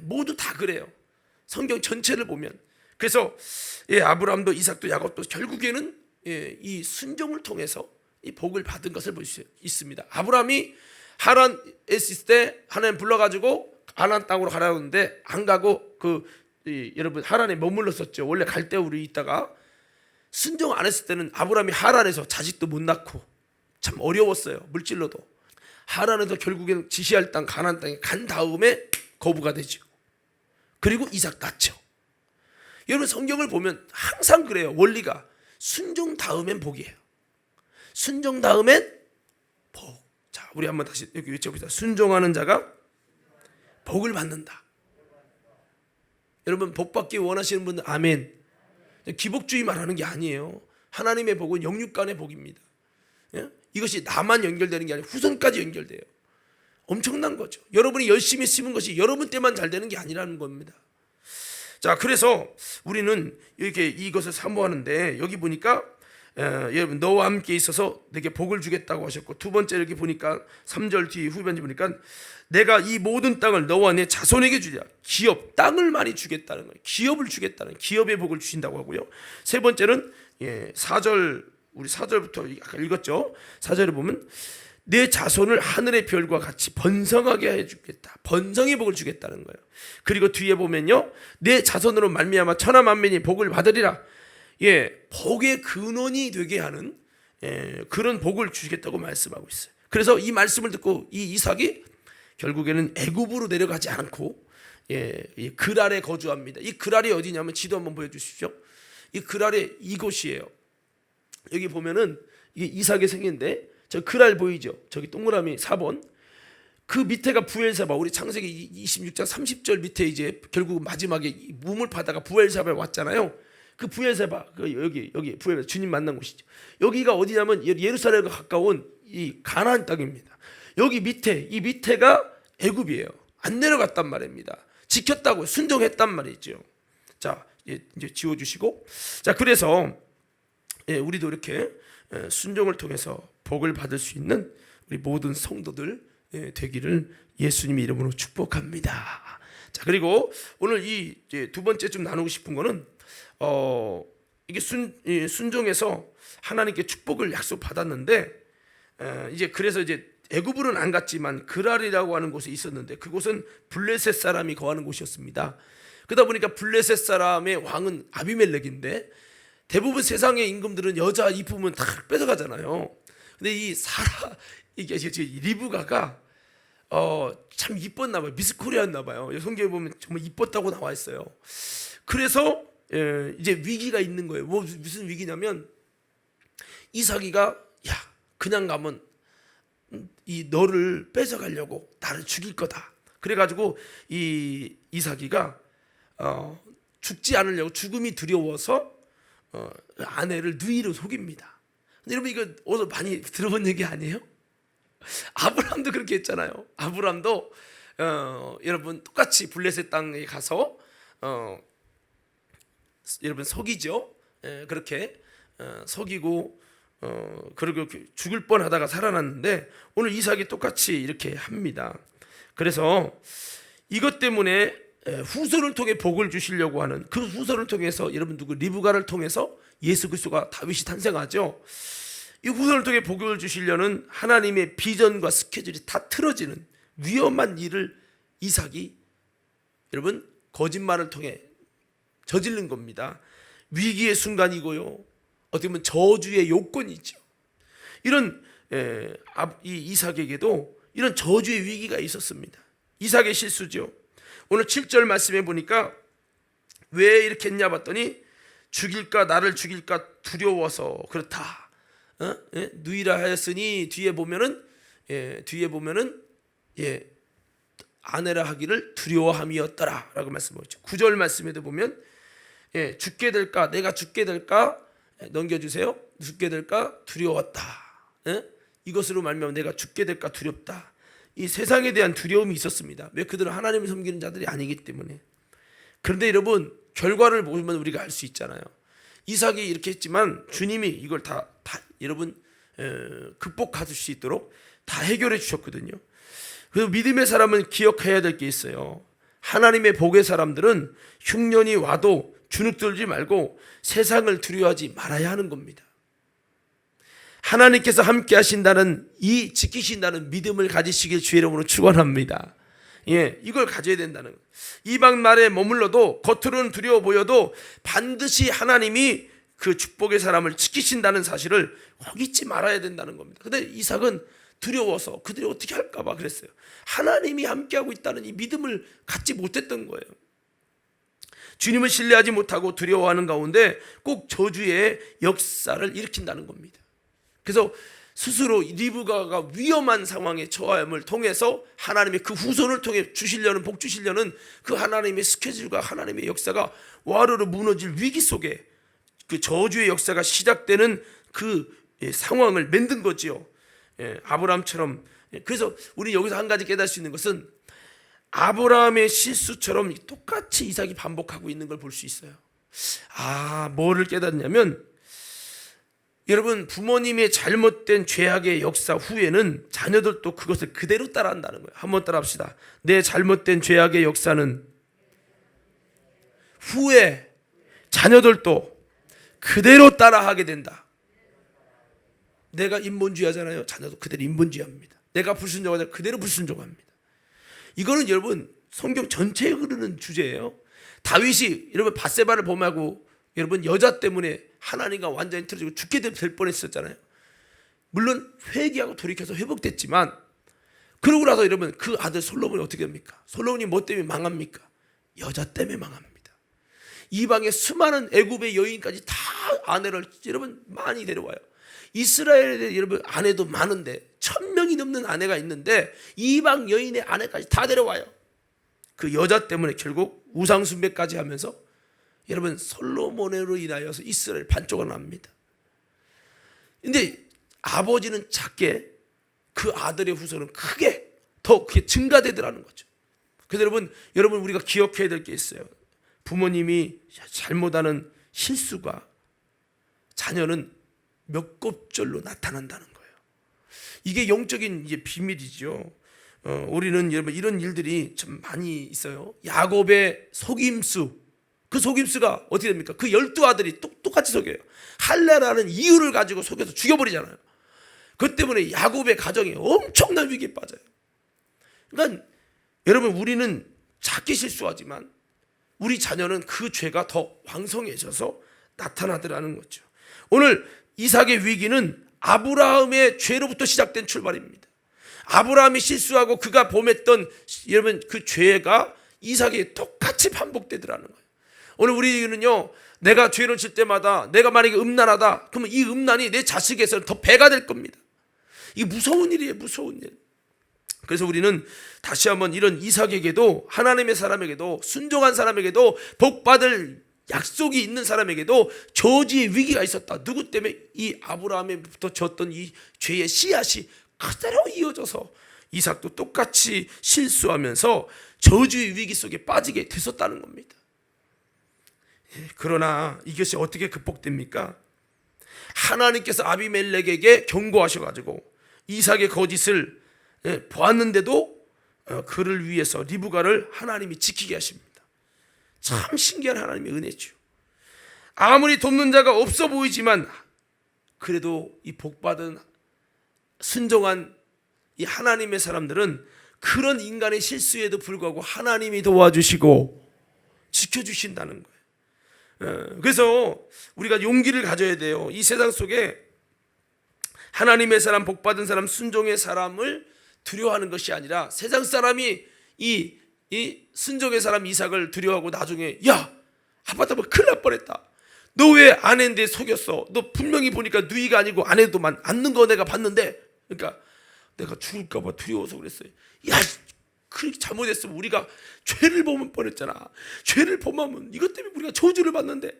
모두 다 그래요. 성경 전체를 보면. 그래서 아브라함도 이삭도 야곱도 결국에는 이 순종을 통해서 이 복을 받은 것을 볼 수 있습니다. 아브라함이 하란에 있을 때 하나님 불러가지고 가나안 땅으로 가라는데 안 가고 여러분 하란에 머물렀었죠. 원래 갈대우로 있다가 순종 안 했을 때는 아브라함이 하란에서 자식도 못 낳고 참 어려웠어요. 물질로도. 하란에서 결국에는 지시할 땅 가나안 땅에 간 다음에 거부가 되죠. 그리고 이삭 낳죠. 여러분 성경을 보면 항상 그래요. 원리가 순종 다음엔 복이에요. 순종 다음엔 복. 자, 우리 한번 다시 여기 외쳐봅시다. 순종하는 자가 복을 받는다. 여러분 복 받기 원하시는 분들 아멘. 기복주의 말하는 게 아니에요. 하나님의 복은 영육간의 복입니다. 예? 이것이 나만 연결되는 게 아니라 후손까지 연결돼요. 엄청난 거죠. 여러분이 열심히 심은 것이 여러분 때만 잘 되는 게 아니라는 겁니다. 자, 그래서 우리는 이렇게 이것을 사모하는데 여기 보니까 여러분 너와 함께 있어서 내게 복을 주겠다고 하셨고, 두 번째 여기 보니까 3절 뒤 후반지 보니까 내가 이 모든 땅을 너와 내 자손에게 주리라. 기업, 땅을 많이 주겠다는 거예요. 기업을 주겠다는, 기업의 복을 주신다고 하고요. 세 번째는 4절, 우리 4절부터 아까 읽었죠. 4절에 보면 내 자손을 하늘의 별과 같이 번성하게 해주겠다. 번성의 복을 주겠다는 거예요. 그리고 뒤에 보면요, 내 자손으로 말미암아 천하 만민이 복을 받으리라. 복의 근원이 되게 하는 그런 복을 주시겠다고 말씀하고 있어요. 그래서 이 말씀을 듣고 이 이삭이 결국에는 애굽으로 내려가지 않고 이 그랄에 거주합니다. 이 그랄이 어디냐면 지도 한번 보여주십시오. 이 그랄이 이곳이에요. 여기 보면은 이게 이삭의 생인데 저 그랄 보이죠? 저기 동그라미 4번. 그 밑에가 부엘사바. 우리 창세기 26장 30절 밑에 이제 결국 마지막에 우물파다가 부엘사바에 왔잖아요. 그 부엘사바, 여기 부엘사바, 주님 만난 곳이죠. 여기가 어디냐면 예루살렘과 가까운 이 가나안 땅입니다. 여기 밑에, 이 밑에가 애굽이에요. 안 내려갔단 말입니다. 지켰다고, 순종했단 말이죠. 자, 이제 지워주시고, 자, 그래서 우리도 이렇게 순종을 통해서 복을 받을 수 있는 우리 모든 성도들 되기를 예수님 이름으로 축복합니다. 자, 그리고 오늘 이 두 번째 좀 나누고 싶은 거는 이게 순종해서 하나님께 축복을 약속 받았는데 이제 그래서 이제 애굽으로는 안 갔지만 그랄이라고 하는 곳에 있었는데 그곳은 블레셋 사람이 거하는 곳이었습니다. 그러다 보니까 블레셋 사람의 왕은 아비멜렉인데 대부분 세상의 임금들은 여자 이쁘면 다 뺏어가잖아요. 근데 이게 리브가가 참 이뻤나 봐요. 미스 코리아였나 봐요. 성경에 보면 정말 이뻤다고 나와 있어요. 그래서 이제 위기가 있는 거예요. 무슨 위기냐면 이삭이가 그냥 가면 이 너를 뺏어가려고 나를 죽일 거다. 그래가지고 이 이삭이가 죽지 않으려고 죽음이 두려워서 아내를 누이로 속입니다. 근데 여러분 이거 어디서 많이 들어본 얘기 아니에요? 아브라함도 그렇게 했잖아요. 아브라함도 여러분 똑같이 블레셋 땅에 가서 여러분 속이죠. 그렇게 속이고 그리고 죽을 뻔하다가 살아났는데 오늘 이삭이 똑같이 이렇게 합니다. 그래서 이것 때문에 후손을 통해 복을 주시려고 하는 그 후손을 통해서 여러분 누구 리브가를 통해서 예수 그리스도가 다윗이 탄생하죠. 이 후손을 통해 복을 주시려는 하나님의 비전과 스케줄이 다 틀어지는 위험한 일을 이삭이 여러분 거짓말을 통해 저지른 겁니다. 위기의 순간이고요. 어떻게 보면 저주의 요건이죠. 이런 이 이삭에게도 이런 저주의 위기가 있었습니다. 이삭의 실수죠. 오늘 7절 말씀해 보니까 왜 이렇게 했냐 봤더니 죽일까 나를 죽일까 두려워서 그렇다. 누이라 하였으니 뒤에 보면은 아내라 하기를 두려워함이었더라라고 말씀하죠. 9절 말씀에도 보면 죽게 될까 내가 죽게 될까 넘겨주세요. 죽게 될까 두려웠다. 이것으로 말미암아 내가 죽게 될까 두렵다. 이 세상에 대한 두려움이 있었습니다. 왜? 그들은 하나님을 섬기는 자들이 아니기 때문에. 그런데 여러분 결과를 보면 우리가 알 수 있잖아요. 이삭이 이렇게 했지만 주님이 이걸 다 여러분 극복할 수 있도록 다 해결해 주셨거든요. 그래서 믿음의 사람은 기억해야 될 게 있어요. 하나님의 복의 사람들은 흉년이 와도 주눅들지 말고 세상을 두려워하지 말아야 하는 겁니다. 하나님께서 함께 하신다는 이 지키신다는 믿음을 가지시길 주의 이름으로 축원합니다. 이걸 가져야 된다는 거예요. 이방 나라에 머물러도 겉으로는 두려워 보여도 반드시 하나님이 그 축복의 사람을 지키신다는 사실을 꼭 잊지 말아야 된다는 겁니다. 근데 이삭은 두려워서 그들이 어떻게 할까 봐 그랬어요. 하나님이 함께하고 있다는 이 믿음을 갖지 못했던 거예요. 주님을 신뢰하지 못하고 두려워하는 가운데 꼭 저주의 역사를 일으킨다는 겁니다. 그래서 스스로 리브가가 위험한 상황에 처함을 통해서 하나님의 그 후손을 통해 주시려는 복 주시려는 그 하나님의 스케줄과 하나님의 역사가 와르르 무너질 위기 속에 그 저주의 역사가 시작되는 그 상황을 만든 거지요. 아브라함처럼. 그래서 우리 여기서 한 가지 깨달을 수 있는 것은 아브라함의 실수처럼 똑같이 이삭이 반복하고 있는 걸 볼 수 있어요. 뭐를 깨닫냐면, 여러분, 부모님의 잘못된 죄악의 역사 후에는 자녀들도 그것을 그대로 따라한다는 거예요. 한번 따라합시다. 내 잘못된 죄악의 역사는 후에 자녀들도 그대로 따라하게 된다. 내가 인본주의하잖아요. 자녀도 그대로 인본주의합니다. 내가 불순종하잖아요. 그대로 불순종합니다. 이거는 여러분 성경 전체에 흐르는 주제예요. 다윗이 여러분 밧세바를 범하고 여러분 여자 때문에 하나님과 완전히 틀어지고 죽게 될 뻔했었잖아요. 물론 회개하고 돌이켜서 회복됐지만, 그러고 나서 여러분 그 아들 솔로몬이 어떻게 됩니까? 솔로몬이 뭐 때문에 망합니까? 여자 때문에 망합니다. 이방의 수많은 애굽의 여인까지 다 아내를 여러분 많이 데려와요. 이스라엘에 여러분 아내도 많은데 1000명이 넘는 아내가 있는데 이방 여인의 아내까지 다 데려와요. 그 여자 때문에 결국 우상 숭배까지 하면서 여러분 솔로몬으로 인하여서 이스라엘 반쪽은 납니다. 근데 아버지는 작게, 그 아들의 후손은 크게 더 그게 증가되더라는 거죠. 그래서 여러분 우리가 기억해야 될 게 있어요. 부모님이 잘못하는 실수가 자녀는 몇 곱절로 나타난다는 거예요. 이게 영적인 이제 비밀이죠. 우리는 여러분 이런 일들이 좀 많이 있어요. 야곱의 속임수, 그 속임수가 어떻게 됩니까? 그 12아들이 똑같이 속여요. 할례라는 이유를 가지고 속여서 죽여버리잖아요. 그 때문에 야곱의 가정이 엄청난 위기에 빠져요. 그러니까 여러분 우리는 작게 실수하지만 우리 자녀는 그 죄가 더 왕성해져서 나타나더라는 거죠. 오늘 이삭의 위기는 아브라함의 죄로부터 시작된 출발입니다. 아브라함이 실수하고 그가 범했던 여러분 그 죄가 이삭에 똑같이 반복되더라는 거예요. 오늘 우리는요, 내가 죄를 질 때마다 내가 만약에 음란하다 그러면 이 음란이 내 자식에서는 더 배가 될 겁니다. 이게 무서운 일이에요. 무서운 일. 그래서 우리는 다시 한번 이런 이삭에게도, 하나님의 사람에게도, 순종한 사람에게도, 복받을 약속이 있는 사람에게도 저주의 위기가 있었다. 누구 때문에? 이 아브라함에부터 졌던 이 죄의 씨앗이 그대로 이어져서 이삭도 똑같이 실수하면서 저주의 위기 속에 빠지게 됐었다는 겁니다. 그러나 이것이 어떻게 극복됩니까? 하나님께서 아비멜렉에게 경고하셔가지고 이삭의 거짓을 보았는데도 그를 위해서 리브가를 하나님이 지키게 하십니다. 참 신기한 하나님의 은혜죠. 아무리 돕는 자가 없어 보이지만 그래도 이 복받은 순종한 이 하나님의 사람들은 그런 인간의 실수에도 불구하고 하나님이 도와주시고 지켜주신다는 거예요. 그래서 우리가 용기를 가져야 돼요. 이 세상 속에 하나님의 사람, 복받은 사람, 순종의 사람을 두려워하는 것이 아니라 세상 사람이 이 순종의 사람 이삭을 두려워하고 나중에 야 아빠다 뭐 큰일 날 뻔했다. 너 왜 아내인데 속였어? 너 분명히 보니까 누이가 아니고 아내도만 앉는 거 내가 봤는데, 그러니까 내가 죽을까 봐 두려워서 그랬어요. 야 그렇게 잘못했으면 우리가 죄를 범할 뻔했잖아. 죄를 범하면 이것 때문에 우리가 저주를 받는데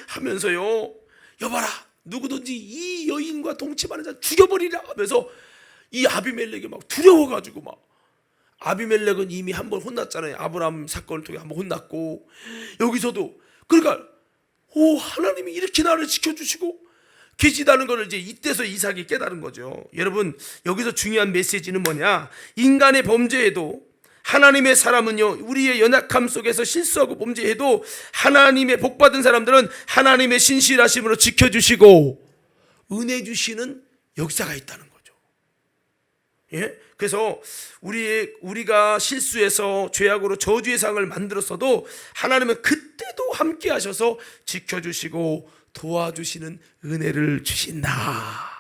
하면서요, 여봐라 누구든지 이 여인과 동침하는 자 죽여버리라 하면서 이 아비멜렉이 막 두려워가지고, 막 아비멜렉은 이미 한번 혼났잖아요. 아브라함 사건을 통해 한번 혼났고, 여기서도 그러니까 하나님이 이렇게 나를 지켜주시고 계시다는 것을 이제 이때서 이삭이 깨달은 거죠. 여러분 여기서 중요한 메시지는 뭐냐? 인간의 범죄에도 하나님의 사람은요, 우리의 연약함 속에서 실수하고 범죄해도 하나님의 복받은 사람들은 하나님의 신실하심으로 지켜주시고 은혜 주시는 역사가 있다는 거죠. 예? 그래서 우리가 실수해서 죄악으로 저주의 상을 만들었어도 하나님은 그때도 함께 하셔서 지켜주시고 도와주시는 은혜를 주신다.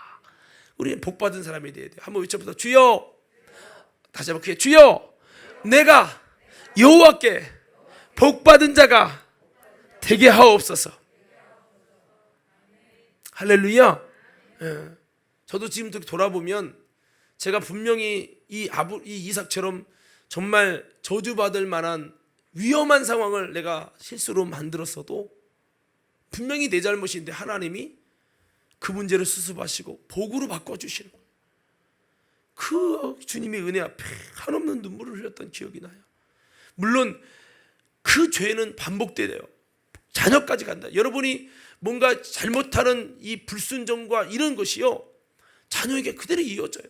우리는 복받은 사람이 돼야 돼요. 한번 외쳐보자. 주여. 다시 한번 크게. 주여, 내가 여호와께 복받은 자가 되게 하옵소서. 할렐루야. 예. 저도 지금 돌아보면 제가 분명히 이 이삭처럼 정말 저주받을 만한 위험한 상황을 내가 실수로 만들었어도 분명히 내 잘못인데 하나님이 그 문제를 수습하시고 복으로 바꿔주시는 거예요. 그 주님의 은혜 앞에 한없는 눈물을 흘렸던 기억이 나요. 물론 그 죄는 반복돼요. 자녀까지 간다. 여러분이 뭔가 잘못하는 이 불순종과 이런 것이요, 자녀에게 그대로 이어져요.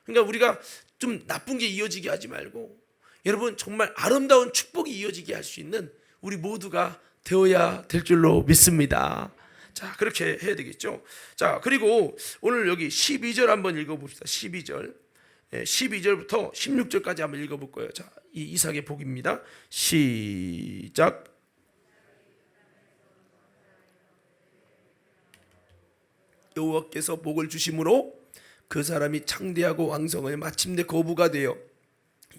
그러니까 우리가 좀 나쁜 게 이어지게 하지 말고 여러분 정말 아름다운 축복이 이어지게 할 수 있는 우리 모두가 되어야 될 줄로 믿습니다. 자, 그렇게 해야 되겠죠. 자, 그리고 오늘 여기 12절 한번 읽어봅시다. 12절 12절부터 16절까지 한번 읽어볼 거예요. 자, 이 이삭의 복입니다. 시작. 여호와께서 복을 주심으로 그 사람이 창대하고 왕성하여 마침내 거부가 되어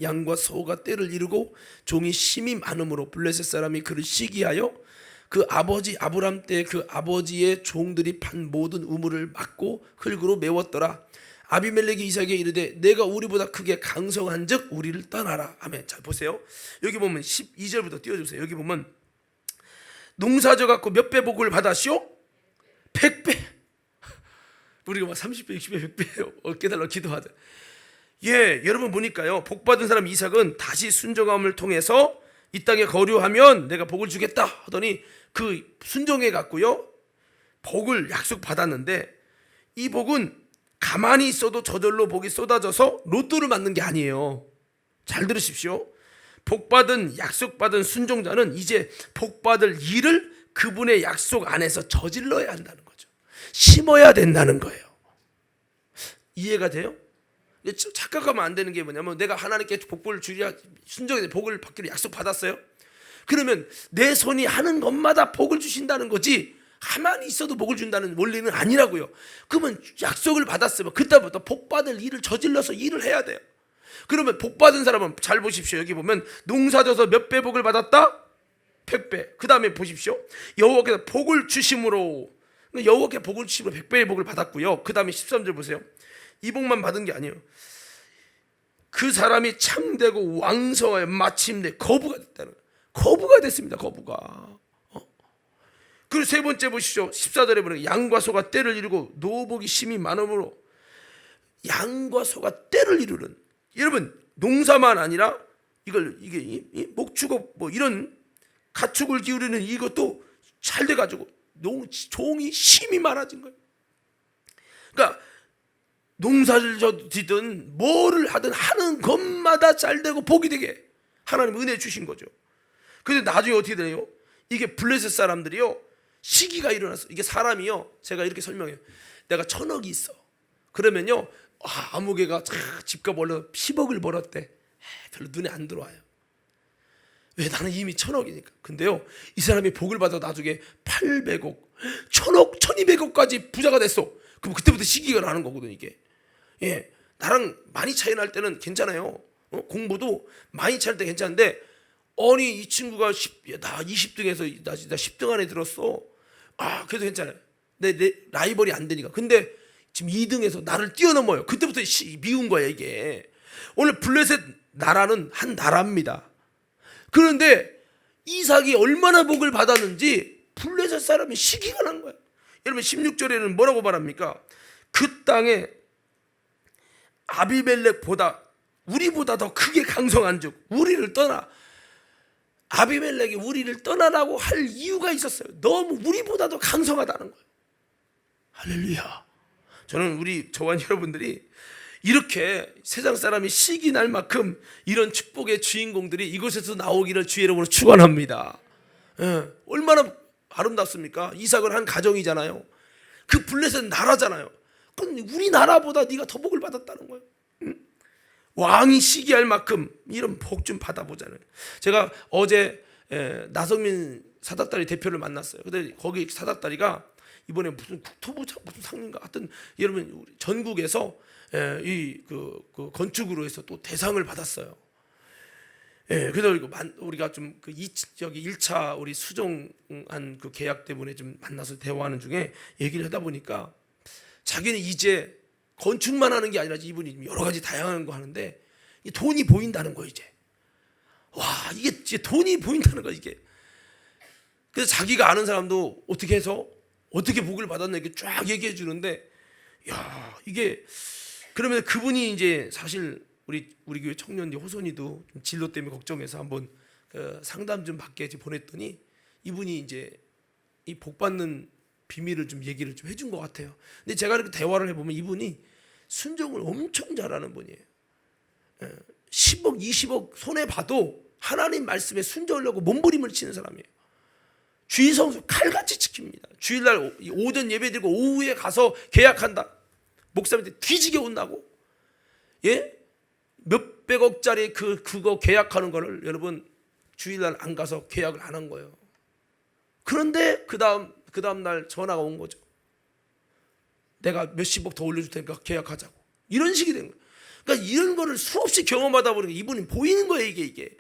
양과 소가 떼를 이루고 종이 심이 많음으로 블레셋 사람이 그를 시기하여 그 아버지 아브람 때 그 아버지의 종들이 판 모든 우물을 막고 흙으로 메웠더라. 아비멜렉이 이삭에게 이르되 내가 우리보다 크게 강성한즉 우리를 떠나라. 아멘. 자, 보세요. 여기 보면 12절부터 띄워주세요. 여기 보면 농사져 갖고 몇 배 복을 받았시오? 100배. 우리가 막 30배, 60배, 100배 얻게달라고 기도하자. 예, 여러분 보니까요, 복받은 사람 이삭은 다시 순종함을 통해서 이 땅에 거류하면 내가 복을 주겠다 하더니 그 순종해 갖고요 복을 약속 받았는데, 이 복은 가만히 있어도 저절로 복이 쏟아져서 로또를 맞는 게 아니에요. 잘 들으십시오. 복받은 약속받은 순종자는 이제 복받을 일을 그분의 약속 안에서 저질러야 한다는 거죠. 심어야 된다는 거예요. 이해가 돼요? 착각하면 안 되는 게 뭐냐면, 내가 하나님께 복을 주리라 순종해서 복을 받기로 약속받았어요. 그러면 내 손이 하는 것마다 복을 주신다는 거지 가만히 있어도 복을 준다는 원리는 아니라고요. 그러면 약속을 받았으면 그때부터 복받을 일을 저질러서 일을 해야 돼요. 그러면 복받은 사람은 잘 보십시오. 여기 보면 농사져서 몇 배 복을 받았다? 100배. 그 다음에 보십시오. 여호와께서 복을 주심으로, 여호와께 복을 주심으로 100배의 복을 받았고요. 그 다음에 13절 보세요. 이 복만 받은 게 아니에요. 그 사람이 창대고 왕성하여 마침내 거부가 됐다는 거예요. 거부가 됐습니다. 거부가. 그리고 세 번째 보시죠. 14절에 보면 양과 소가 떼를 이루고 노복이 심이 많음으로, 양과 소가 떼를 이루는, 여러분 농사만 아니라 이게 목축업 뭐 이런 가축을 기르는 이것도 잘 돼가지고 종이 심이 많아진 거예요. 그러니까 농사를 짓든 뭐를 하든 하는 것마다 잘 되고 복이 되게 하나님 은혜 주신 거죠. 근데 나중에 어떻게 되나요? 이게 블레셋 사람들이요, 시기가 일어났어. 이게 사람이요, 제가 이렇게 설명해요. 내가 1000억이 있어. 그러면요, 아무개가 집값 올라서 10억을 벌었대. 별로 눈에 안 들어와요. 왜? 나는 이미 1000억이니까. 근데요, 이 사람이 복을 받아 나중에 800억, 1000억, 1200억까지 부자가 됐어. 그럼 그때부터 시기가 나는 거거든 이게. 예, 나랑 많이 차이 날 때는 괜찮아요. 공부도 많이 차이 날 때 괜찮은데, 아니 이 친구가 나 20등에서 나 10등 안에 들었어. 그래도 괜찮아요. 내 라이벌이 안 되니까. 근데 지금 2등에서 나를 뛰어넘어요. 그때부터 미운 거야 이게. 오늘 블레셋 나라는 한 나라입니다. 그런데 이삭이 얼마나 복을 받았는지 블레셋 사람이 시기가 난 거야. 여러분 16절에는 뭐라고 말합니까? 그 땅에 아비멜렉보다 우리보다 더 크게 강성한즉 우리를 떠나. 아비멜렉이 우리를 떠나라고 할 이유가 있었어요. 너무 우리보다 더 강성하다는 거예요. 할렐루야. 저는 저와 여러분들이 이렇게 세상 사람이 시기 날 만큼 이런 축복의 주인공들이 이곳에서 나오기를 주의 이름으로 축원합니다. 얼마나 아름답습니까? 이삭은 한 가정이잖아요. 그 블레셋 나라잖아요. 그럼 우리나라보다 네가 더 복을 받았다는 거예요. 왕이 시기할 만큼 이런 복 좀 받아보자는. 제가 어제 나성민 사닥다리 대표를 만났어요. 근데 거기 사닥다리가 이번에 무슨 국토부 무슨 상인가 하여튼 여러분 전국에서 이 건축으로 해서 또 대상을 받았어요. 예, 그래서 우리가 좀 그 저기 1차 우리 수정한 그 계약 때문에 좀 만나서 대화하는 중에 얘기를 하다 보니까 자기는 이제 건축만 하는 게 아니라 이분이 여러 가지 다양한 거 하는데 돈이 보인다는 거 이제. 와, 이게 이제 돈이 보인다는 거 이게. 그래서 자기가 아는 사람도 어떻게 해서 어떻게 복을 받았나 이렇게 쫙 얘기해 주는데, 야, 이게 그러면 그분이 이제 사실 우리 교회 청년들 호선이도 좀 진로 때문에 걱정해서 한번 상담 좀 받게 보냈더니 이분이 이제 이 복 받는 비밀을 좀 얘기를 좀 해준 것 같아요. 근데 제가 이렇게 대화를 해보면 이분이 순종을 엄청 잘하는 분이에요. 10억, 20억 손해 봐도 하나님 말씀에 순종하려고 몸부림을 치는 사람이에요. 주일 성수 칼같이 지킵니다. 주일날 오전 예배 드리고 오후에 가서 계약한다. 목사님한테 뒤지게 혼나고, 예? 몇백억짜리 그거 계약하는 거를 여러분 주일날 안 가서 계약을 안 한 거예요. 그런데 그 다음 날 전화가 온 거죠. 내가 몇십억 더 올려줄 테니까 계약하자고. 이런 식이 된 거예요. 그러니까 이런 거를 수없이 경험하다 보니까 이분이 보이는 거예요, 이게.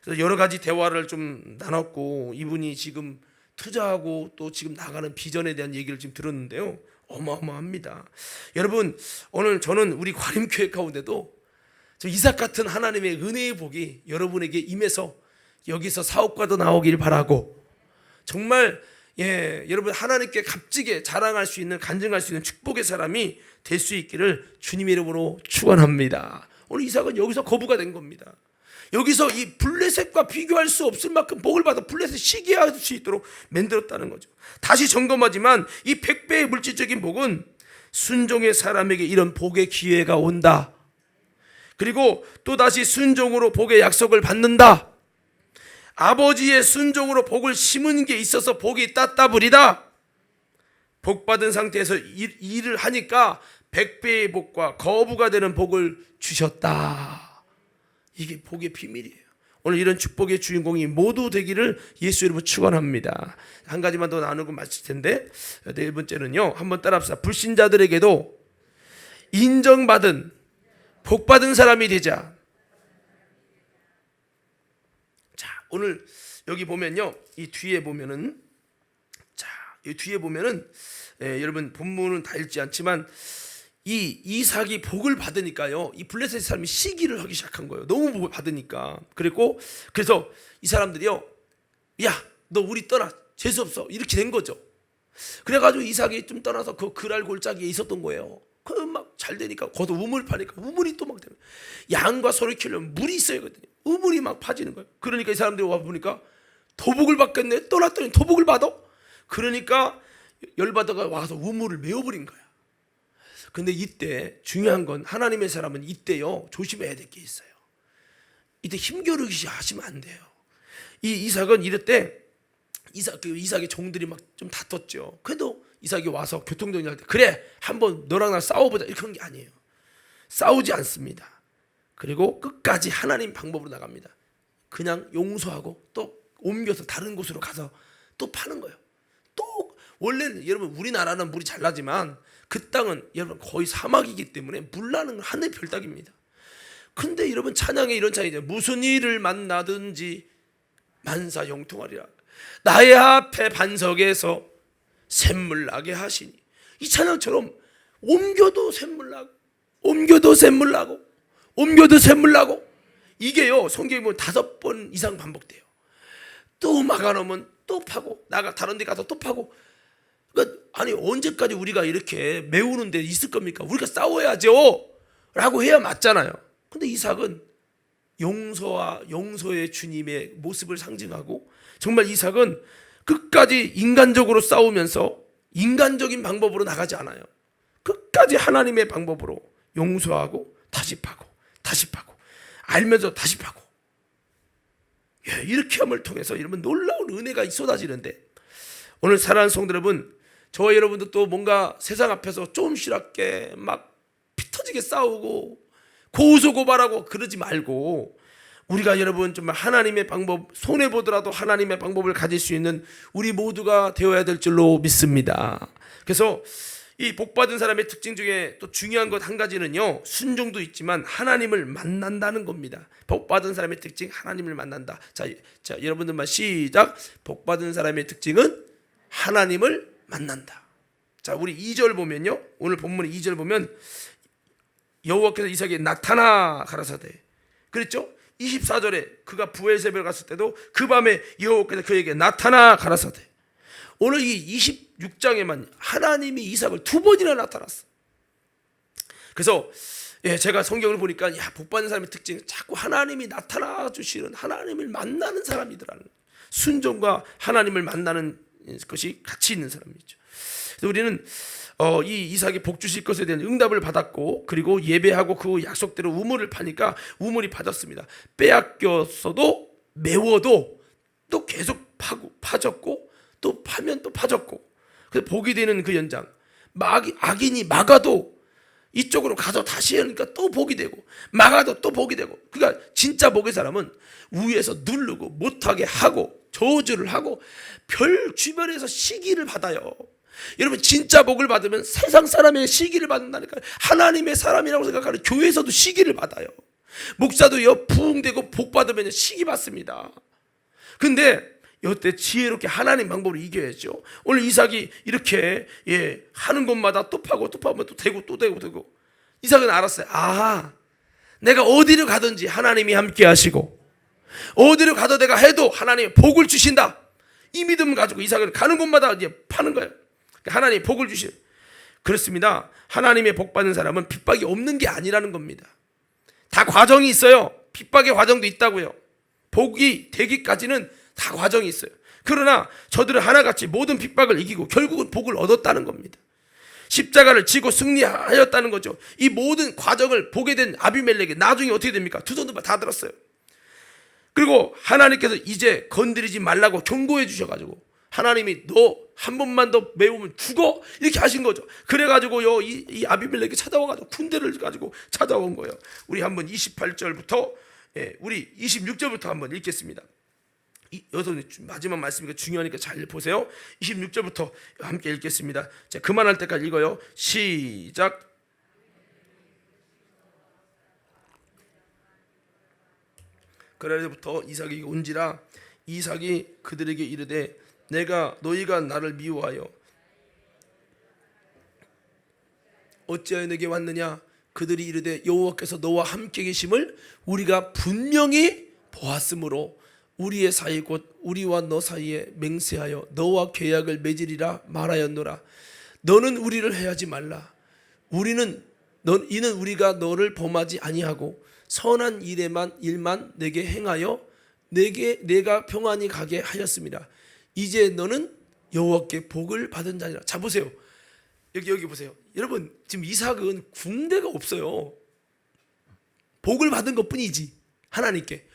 그래서 여러 가지 대화를 좀 나눴고, 이분이 지금 투자하고 또 지금 나가는 비전에 대한 얘기를 지금 들었는데요, 어마어마합니다. 여러분, 오늘 저는 우리 관임교회 가운데도 저 이삭 같은 하나님의 은혜의 복이 여러분에게 임해서 여기서 사업가도 나오길 바라고, 정말 여러분 하나님께 값지게 자랑할 수 있는, 간증할 수 있는 축복의 사람이 될 수 있기를 주님의 이름으로 축원합니다. 오늘 이삭은 여기서 거부가 된 겁니다. 여기서 이 블레셋과 비교할 수 없을 만큼 복을 받아 블레셋 시기할 수 있도록 만들었다는 거죠. 다시 점검하지만 이 100배의 물질적인 복은 순종의 사람에게 이런 복의 기회가 온다. 그리고 또다시 순종으로 복의 약속을 받는다. 아버지의 순종으로 복을 심은 게 있어서 복이 따따블이다. 복 받은 상태에서 일을 하니까 100배의 복과 거부가 되는 복을 주셨다. 이게 복의 비밀이에요. 오늘 이런 축복의 주인공이 모두 되기를 예수 이름으로 축원합니다. 한 가지만 더 나누고 마칠 텐데, 네 번째는요, 한번 따라합시다. 불신자들에게도 인정받은 복받은 사람이 되자. 자, 오늘 여기 보면요, 이 뒤에 보면은, 여러분 본문은 다 읽지 않지만 이 이삭이 복을 받으니까요, 이 블레셋 사람이 시기를 하기 시작한 거예요. 너무 복을 받으니까. 그래서 이 사람들이요, 야, 너 우리 떠나, 재수 없어, 이렇게 된 거죠. 그래가지고 이삭이 좀 떠나서 그 그랄 골짜기에 있었던 거예요. 그 막 잘 되니까 거기서 우물 파니까 우물이 또 막 되는, 양과 소를 키우려면 물이 있어야 거든요. 우물이 막 파지는 거예요. 그러니까 이 사람들이 와 보니까 도복을 받겠네. 떠났더니 도복을 받아. 그러니까 열받아가 와서 우물을 메워버린 거야. 근데 이때 중요한 건, 하나님의 사람은 이때요 조심해야 될 게 있어요. 이때 힘겨루기 하시면 안 돼요. 이 이삭은 이럴 때 이삭의 종들이 막 좀 다퉜죠. 그래도 이삭이 와서 교통정리할 때, 그래 한번 너랑 나 싸워보자, 이렇게 하는 게 아니에요. 싸우지 않습니다. 그리고 끝까지 하나님 방법으로 나갑니다. 그냥 용서하고 또 옮겨서 다른 곳으로 가서 또 파는 거예요. 또 원래는 여러분 우리나라는 물이 잘 나지만 그 땅은 여러분 거의 사막이기 때문에 물 나는 건 하늘의 별따기입니다. 근데 여러분 찬양에 이런 찬양이죠. 무슨 일을 만나든지 만사형통하리라. 나의 앞에 반석에서 샘물 나게 하시니. 이 찬양처럼 옮겨도 샘물 나고, 옮겨도 샘물 나고, 옮겨도 샘물 나고, 이게요 성경에 보면 5번 이상 반복돼요. 또 막아놓으면 또 파고, 나가 다른 데 가서 또 파고. 그러니까 아니 언제까지 우리가 이렇게 메우는 데 있을 겁니까? 우리가 싸워야죠 라고 해야 맞잖아요. 근데 이삭은 용서의 주님의 모습을 상징하고, 정말 이삭은 끝까지 인간적으로 싸우면서 인간적인 방법으로 나가지 않아요. 끝까지 하나님의 방법으로 용서하고 다시 파고, 다시 파고, 알면서 다시 파고. 이렇게 함을 통해서 여러분 놀라운 은혜가 쏟아지는데, 오늘 사랑하는 성도 여러분, 저와 여러분도 또 뭔가 세상 앞에서 쪼음실하게 막 피터지게 싸우고 고소고발하고 그러지 말고, 우리가 여러분 정말 하나님의 방법, 손해보더라도 하나님의 방법을 가질 수 있는 우리 모두가 되어야 될 줄로 믿습니다. 그래서 이 복받은 사람의 특징 중에 또 중요한 것 한 가지는요, 순종도 있지만 하나님을 만난다는 겁니다. 복받은 사람의 특징, 하나님을 만난다. 자, 여러분들만 시작. 복받은 사람의 특징은 하나님을 만난다. 자, 우리 2절 보면요, 오늘 본문의 2절 보면 여호와께서 이삭에게 나타나 가라사대 그랬죠. 24절에 그가 부엘세바를 갔을 때도 그 밤에 여호와께서 그에게 나타나 가라사대. 오늘 이 26장에만 하나님이 이삭을 2번이나 나타났어. 그래서 제가 성경을 보니까 복받는 사람의 특징은 자꾸 하나님이 나타나 주시는, 하나님을 만나는 사람이더라는, 순종과 하나님을 만나는 것이 같이 있는 사람이죠. 그래서 우리는 이 이삭이 복 주실 것에 대한 응답을 받았고, 그리고 예배하고 그 약속대로 우물을 파니까 우물이 파졌습니다. 빼앗겼어도 메워도 또 계속 파졌고, 또 파면 또 파졌고, 그래서 복이 되는 그 연장. 악인이 막아도 이쪽으로 가서 다시 하니까 또 복이 되고, 막아도 또 복이 되고. 그러니까 진짜 복의 사람은 위에서 누르고 못하게 하고 저주를 하고 별 주변에서 시기를 받아요. 여러분, 진짜 복을 받으면 세상 사람의 시기를 받는다니까요. 하나님의 사람이라고 생각하는 교회에서도 시기를 받아요. 목사도요, 부흥되고 복 받으면 시기 받습니다. 근데 이때 지혜롭게 하나님 방법으로 이겨야죠. 오늘 이삭이 이렇게 하는 곳마다 또 파고 또 파면 또 되고 또 되고. 이삭은 알았어요. 내가 어디를 가든지 하나님이 함께 하시고, 어디를 가도 내가 해도 하나님이 복을 주신다. 이 믿음 가지고 이삭은 가는 곳마다 이제 파는 거예요. 하나님이 복을 주시. 그렇습니다. 하나님의 복 받는 사람은 핍박이 없는 게 아니라는 겁니다. 다 과정이 있어요. 핍박의 과정도 있다고요. 복이 되기까지는 다 과정이 있어요. 그러나 저들은 하나같이 모든 핍박을 이기고 결국은 복을 얻었다는 겁니다. 십자가를 지고 승리하였다는 거죠. 이 모든 과정을 보게 된 아비멜렉이 나중에 어떻게 됩니까? 두 손도 다 들었어요. 그리고 하나님께서 이제 건드리지 말라고 경고해 주셔가지고, 하나님이 너 한 번만 더 메우면 죽어, 이렇게 하신 거죠. 그래가지고 이 아비멜렉이 찾아와가지고 군대를 가지고 찾아온 거예요. 우리 한번 28절부터 우리 26절부터 한번 읽겠습니다. 여기서 마지막 말씀이니까 중요하니까 잘 보세요. 26절부터 함께 읽겠습니다. 자, 그만할 때까지 읽어요. 시작. 그날부터 이삭이 온지라 이삭이 그들에게 이르되 내가 너희가 나를 미워하여 어찌하여 내게 왔느냐. 그들이 이르되 여호와께서 너와 함께 계심을 우리가 분명히 보았으므로 우리의 사이 곧 우리와 너 사이에 맹세하여 너와 계약을 맺으리라 말하였노라. 너는 우리를 해하지 말라. 이는 우리가 너를 범하지 아니하고 선한 일만 내게 행하여 내가 평안히 가게 하였습니다. 이제 너는 여호와께 복을 받은 자니라. 자, 보세요. 여기 보세요. 여러분, 지금 이삭은 군대가 없어요. 복을 받은 것뿐이지, 하나님께.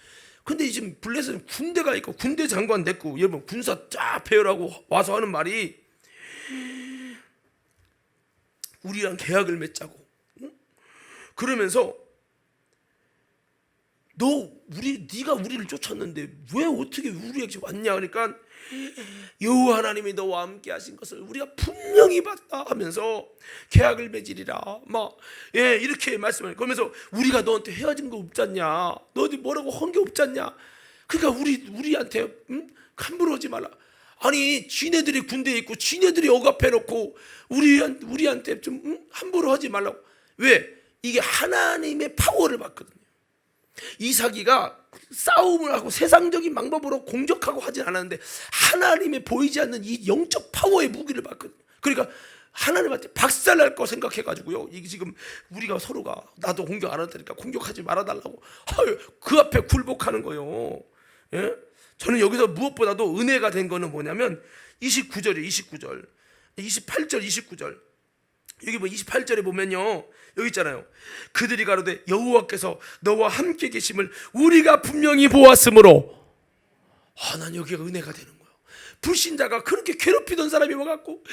근데 지금 블레셋은 군대가 있고 군대 장관 됐고, 여러분 군사 쫙 배열하고 와서 하는 말이 우리랑 계약을 맺자고. 그러면서 네가 우리를 쫓았는데 왜 어떻게 우리에게 왔냐. 그러니까 여호와 하나님이 너와 함께 하신 것을 우리가 분명히 봤다 하면서 계약을 맺으리라 이렇게 말씀을. 그러면서 우리가 너한테 헤어진 거 없잖냐, 너한테 뭐라고 한 게 없잖냐. 그러니까 우리한테 함부로 하지 말라. 아니, 지네들이 군대에 있고 지네들이 억압해놓고 우리한테 좀 함부로 하지 말라고. 왜? 이게 하나님의 파워를 받거든요. 이삭이가 싸움을 하고 세상적인 방법으로 공격하고 하진 않았는데 하나님의 보이지 않는 이 영적 파워의 무기를 받거든요. 그러니까 하나님한테 박살날 거 생각해가지고요, 이게 지금 우리가 서로가 나도 공격 안 한다니까 공격하지 말아달라고 그 앞에 굴복하는 거예요. 예? 저는 여기서 무엇보다도 은혜가 된 거는 뭐냐면 29절이에요. 28절 29절. 여기 28절에 보면요, 여기 있잖아요. 그들이 가로되 여호와께서 너와 함께 계심을 우리가 분명히 보았으므로. 난 여기가 은혜가 되는 거예요. 불신자가 그렇게 괴롭히던 사람이 와갖고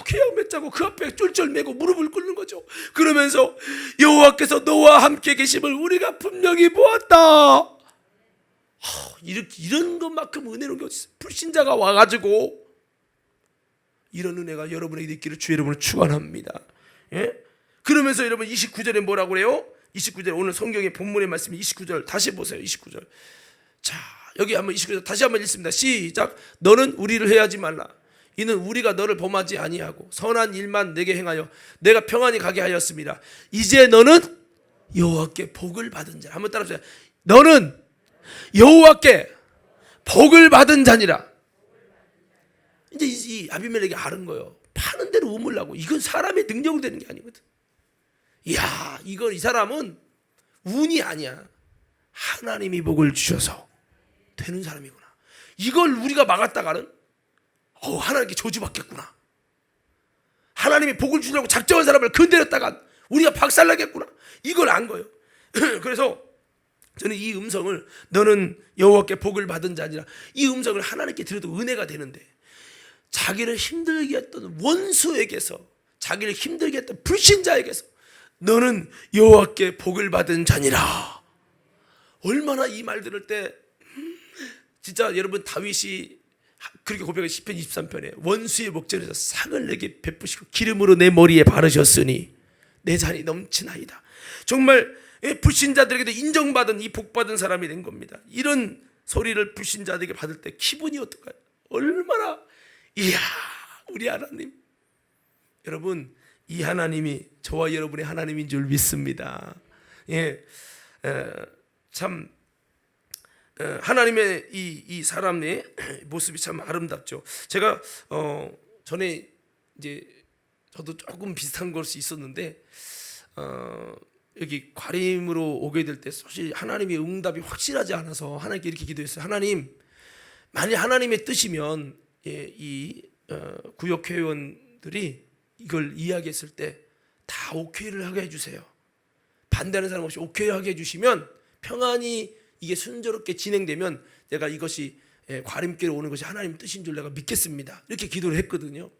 계약 맺자고 그 앞에 쫄쫄매고 무릎을 꿇는 거죠. 그러면서 여호와께서 너와 함께 계심을 우리가 분명히 보았다. 이런 것만큼 은혜로운 게 어디 있어요. 불신자가 와가지고 이런 은혜가 여러분에게 있기를 주 여러분을 축원합니다. 예? 그러면서 여러분 29절에 뭐라고 그래요? 29절 오늘 성경의 본문의 말씀이 29절 다시 보세요. 29절. 자, 여기 한번 29절 다시 한번 읽습니다. 시작. 너는 우리를 해하지 말라. 이는 우리가 너를 범하지 아니하고 선한 일만 내게 행하여 내가 평안히 가게 하였습니다. 이제 너는 여호와께 복을 받은 자. 한번 따라해보세요. 너는 여호와께 복을 받은 자니라. 이제 이 아비멜렉이 아는 거예요. 파는 대로 우물라고. 이건 사람의 능력으로 되는 게 아니거든. 이야, 이 사람은 운이 아니야. 하나님이 복을 주셔서 되는 사람이구나. 이걸 우리가 막았다가는 하나님께 저주받겠구나. 하나님이 복을 주려고 작정한 사람을 건드렸다가 우리가 박살나겠구나. 이걸 안 거예요. 그래서 저는 이 음성을 너는 여호와께 복을 받은 자니라, 이 음성을 하나님께 들어도 은혜가 되는데 자기를 힘들게 했던 원수에게서, 자기를 힘들게 했던 불신자에게서 너는 여호와께 복을 받은 자니라. 얼마나 이 말 들을 때 진짜 여러분, 다윗이 그렇게 고백한 시편 23편에 원수의 목전에서 상을 내게 베푸시고 기름으로 내 머리에 바르셨으니 내 잔이 넘치나이다. 정말 불신자들에게도 인정받은 이 복받은 사람이 된 겁니다. 이런 소리를 불신자들에게 받을 때 기분이 어떨까요? 얼마나, 이야, 우리 하나님. 여러분, 이 하나님이 저와 여러분의 하나님인 줄 믿습니다. 예, 참 하나님의 이 사람의 모습이 참 아름답죠. 제가 전에 이제 저도 조금 비슷한 것이 있었는데 여기 과림으로 오게 될 때 사실 하나님의 응답이 확실하지 않아서 하나님께 이렇게 기도했어요. 하나님, 만약 하나님의 뜻이면 이 구역 회원들이 이걸 이야기했을 때 다 오케이를 하게 해주세요. 반대하는 사람 없이 오케이 하게 해주시면 평안히 이게 순조롭게 진행되면 내가 이것이 과림길에 오는 것이 하나님 뜻인 줄 내가 믿겠습니다. 이렇게 기도를 했거든요.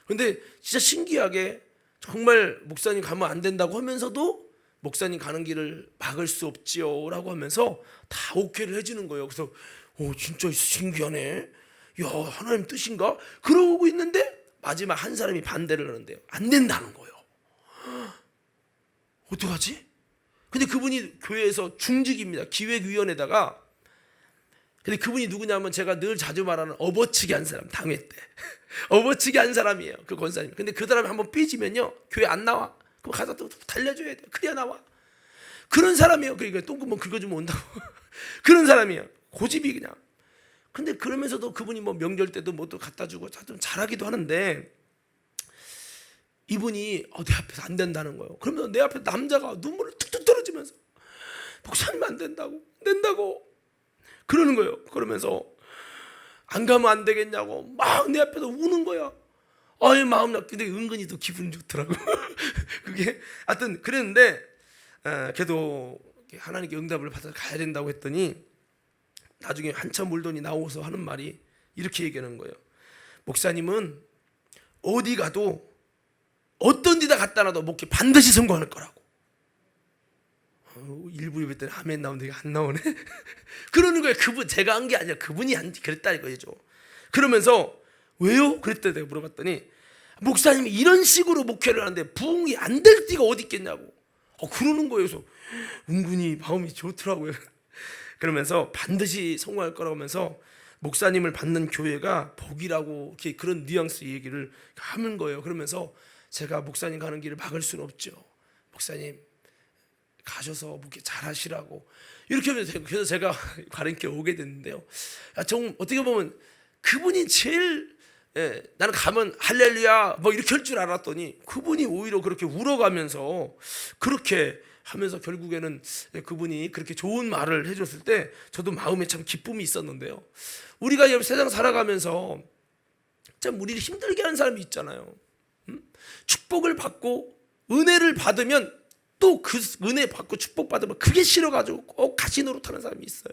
그런데 진짜 신기하게 정말 목사님 가면 안 된다고 하면서도 목사님 가는 길을 막을 수 없지요 라고 하면서 다 오케이를 해주는 거예요. 그래서 진짜 신기하네. 야, 하나님 뜻인가? 그러고 있는데 마지막 한 사람이 반대를 하는데요. 안 된다는 거예요. 어떡하지? 근데 그분이 교회에서 중직입니다. 기획위원회다가. 근데 그분이 누구냐면 제가 늘 자주 말하는 업어치기 한 사람, 당회 때 업어치기 한 사람이에요, 그 권사님. 근데 그 사람이 한번 삐지면요 교회 안 나와. 그럼 가서 또 달려줘야 돼요. 그래야 나와. 그런 사람이에요. 그러니까 똥구멍 긁어주면 온다고. 그런 사람이에요. 고집이 그냥. 근데 그러면서도 그분이 뭐 명절 때도 뭐 또 갖다 주고 좀 잘하기도 하는데 이분이 내 앞에서 안 된다는 거예요. 그러면 내 앞에 남자가 눈물을 툭툭 떨어지면서 목사님 안 된다고 그러는 거예요. 그러면서 안 가면 안 되겠냐고 막 내 앞에서 우는 거야. 마음 나. 근데 은근히 또 기분 좋더라고. 그게 하여튼 그랬는데 걔도 하나님께 응답을 받아 가야 된다고 했더니 나중에 한참 울더니 나오서 하는 말이 이렇게 얘기하는 거예요. 목사님은 어디 가도 어떤 데다 갖다 놔도 목회 반드시 성공할 거라고. 일부 예배 때 아멘 나오는데 안 나오네. 그러는 거예요. 그분, 제가 한 게 아니라 그분이 그랬다 이거죠. 그러면서 왜요? 그랬대. 내가 물어봤더니 목사님이 이런 식으로 목회를 하는데 부흥이 안 될 띠가 어디 있겠냐고. 그러는 거예요. 그래서 은근히 마음이 좋더라고요. 그러면서 반드시 성공할 거라고 하면서 목사님을 받는 교회가 복이라고 이렇게 그런 뉘앙스 얘기를 하는 거예요. 그러면서 제가 목사님 가는 길을 막을 수는 없죠. 목사님 가셔서 목회 잘 하시라고 이렇게 하면서 그래서 제가 과림길에 오게 됐는데요. 좀 어떻게 보면 그분이 제일 나는 가면 할렐루야 뭐 이렇게 할 줄 알았더니 그분이 오히려 그렇게 울어가면서 그렇게 하면서 결국에는 그분이 그렇게 좋은 말을 해줬을 때 저도 마음에 참 기쁨이 있었는데요. 우리가 세상 살아가면서 참 우리를 힘들게 하는 사람이 있잖아요. 축복을 받고 은혜를 받으면 또 그 은혜 받고 축복 받으면 그게 싫어가지고 꼭 가시 노릇하는 사람이 있어요.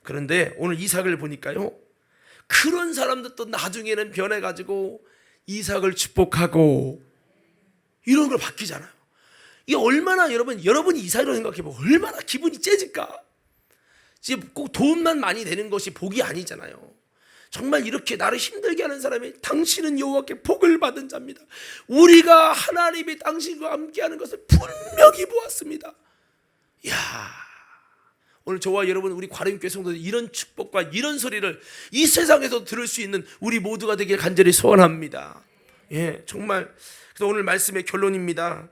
그런데 오늘 이삭을 보니까요, 그런 사람들 또 나중에는 변해가지고 이삭을 축복하고 이런 걸 바뀌잖아요. 이게 얼마나 여러분이 이삭으로 생각해보면 얼마나 기분이 째질까. 지금 꼭 도움만 많이 되는 것이 복이 아니잖아요. 정말 이렇게 나를 힘들게 하는 사람이 당신은 여호와께 복을 받은 자입니다. 우리가 하나님이 당신과 함께하는 것을 분명히 보았습니다. 이야, 오늘 저와 여러분 우리 과림교회 성도들 이런 축복과 이런 소리를 이 세상에서 들을 수 있는 우리 모두가 되길 간절히 소원합니다. 예, 정말. 그래서 오늘 말씀의 결론입니다.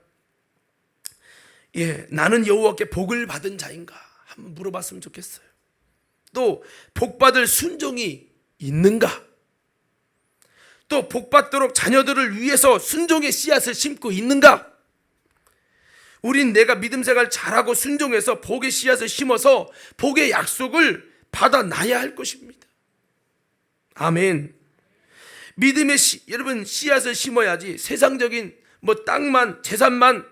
예, 나는 여호와께 복을 받은 자인가 한번 물어봤으면 좋겠어요. 또 복받을 순종이 있는가? 또 복받도록 자녀들을 위해서 순종의 씨앗을 심고 있는가? 우린 내가 믿음 생활 잘하고 순종해서 복의 씨앗을 심어서 복의 약속을 받아놔야 할 것입니다. 아멘. 믿음의 여러분 씨앗을 심어야지 세상적인 땅만 재산만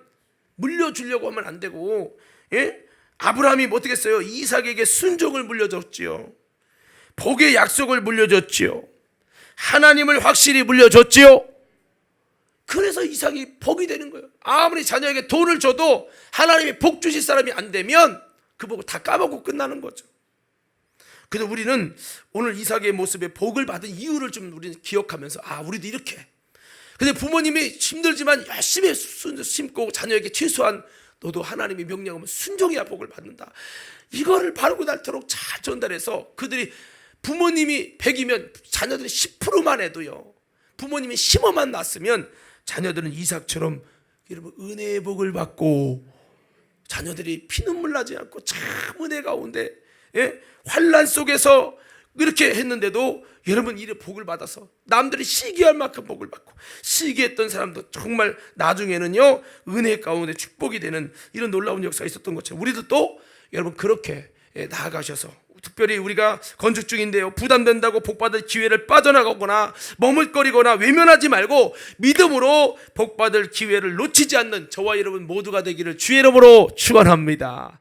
물려주려고 하면 안 되고, 예? 아브라함이 어떻게 했어요? 이삭에게 순종을 물려줬지요. 복의 약속을 물려줬지요. 하나님을 확실히 물려줬지요. 그래서 이삭이 복이 되는 거예요. 아무리 자녀에게 돈을 줘도 하나님이 복 주실 사람이 안 되면 그 복을 다 까먹고 끝나는 거죠. 그래서 우리는 오늘 이삭의 모습에 복을 받은 이유를 좀 우리는 기억하면서 우리도 이렇게. 근데 부모님이 힘들지만 열심히 심고 자녀에게 최소한 너도 하나님이 명령하면 순종해야 복을 받는다. 이거를 바르고 닳도록 잘 전달해서 그들이 부모님이 100이면 자녀들이 10%만 해도요. 부모님이 10억만 낳았으면 자녀들은 이삭처럼 여러분 은혜의 복을 받고 자녀들이 피눈물 나지 않고 참 은혜 가운데, 예? 환난 속에서 이렇게 했는데도 여러분 이래 복을 받아서 남들이 시기할 만큼 복을 받고 시기했던 사람도 정말 나중에는요 은혜 가운데 축복이 되는 이런 놀라운 역사가 있었던 것처럼 우리도 또 여러분 그렇게 나아가셔서 특별히 우리가 건축 중인데요 부담된다고 복받을 기회를 빠져나가거나 머뭇거리거나 외면하지 말고 믿음으로 복받을 기회를 놓치지 않는 저와 여러분 모두가 되기를 주의 이름으로 축원합니다.